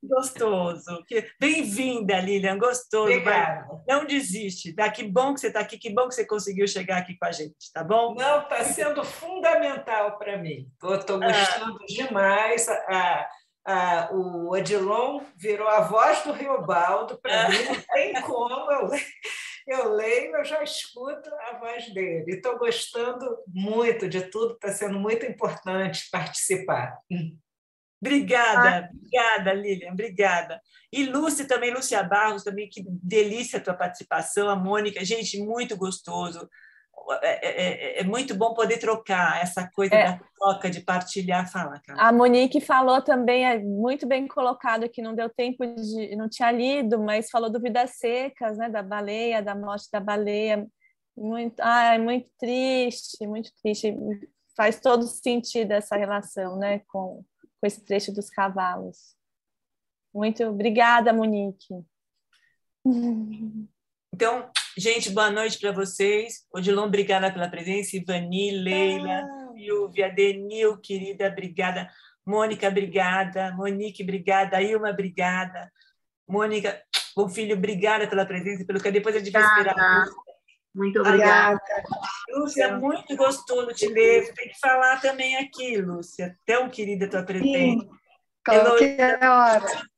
S1: Gostoso. Bem-vinda, Lilian, gostoso.
S9: Obrigada.
S1: Não desiste. Que bom que você está aqui, que bom que você conseguiu chegar aqui com a gente, tá bom?
S9: Não, está sendo fundamental para mim. Estou gostando demais. O Odilon virou a voz do Riobaldo para mim, não tem como. Eu leio, eu já escuto a voz dele. Estou gostando muito de tudo, está sendo muito importante participar.
S1: Obrigada, Lilian, obrigada. E Lúcia também, Lúcia Barros também, que delícia a tua participação, a Mônica, gente, muito gostoso. É muito bom poder trocar essa coisa da troca, de partilhar. Fala, cara.
S2: A Monique falou também, muito bem colocado aqui, não deu tempo não tinha lido, mas falou do Vidas Secas, né, da baleia, da morte da baleia. Muito triste, muito triste. Faz todo sentido essa relação, né, com esse trecho dos cavalos. Muito obrigada, Monique.
S1: Então, gente, boa noite para vocês. Odilon, obrigada pela presença. Ivani, Leila, Silvia, Denil, querida, obrigada. Mônica, obrigada. Monique, obrigada. Ilma, obrigada. Mônica, bom filho, obrigada pela presença, pelo que depois a gente vai esperar.
S8: Muito obrigada.
S1: Lúcia, muito gostoso te ler. Você tem que falar também aqui, Lúcia. Tão querida a tua presença.
S10: Qualquer hora.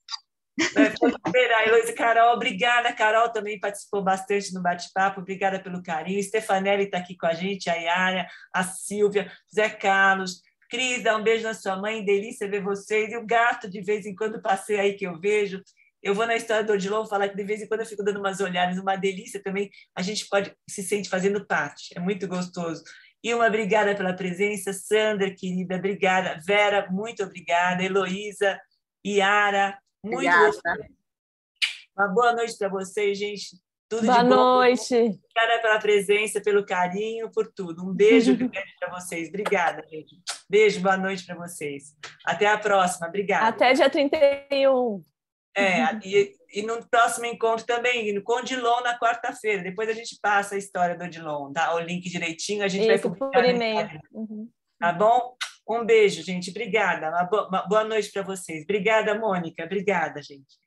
S1: A Heloísa, Carol, obrigada. Carol também participou bastante no bate-papo, obrigada pelo carinho. Stefanelli está aqui com a gente, a Yara, a Silvia, Zé Carlos. Cris, dá um beijo na sua mãe, delícia ver vocês. E o gato, de vez em quando, passei aí que eu vejo. Eu vou na história do Odilon falar que de vez em quando eu fico dando umas olhadas, uma delícia também. A gente se sente fazendo parte, é muito gostoso. E uma obrigada pela presença. Sandra, querida, obrigada. Vera, muito obrigada. Heloísa, Yara, muito gostoso. Uma boa noite para vocês, gente. Tudo
S2: Boa
S1: de bom.
S2: noite.
S1: Obrigada pela presença, pelo carinho, por tudo. Um beijo grande para vocês. Obrigada, gente. Beijo, boa noite para vocês. Até a próxima. Obrigada.
S2: Até dia 31.
S1: E no próximo encontro também, com o Odilon na quarta-feira. Depois a gente passa a história do Odilon, tá? O link direitinho, a gente vai publicar
S2: por e-mail.
S1: Tá bom? Um beijo, gente. Obrigada. Uma boa noite para vocês. Obrigada, Mônica. Obrigada, gente.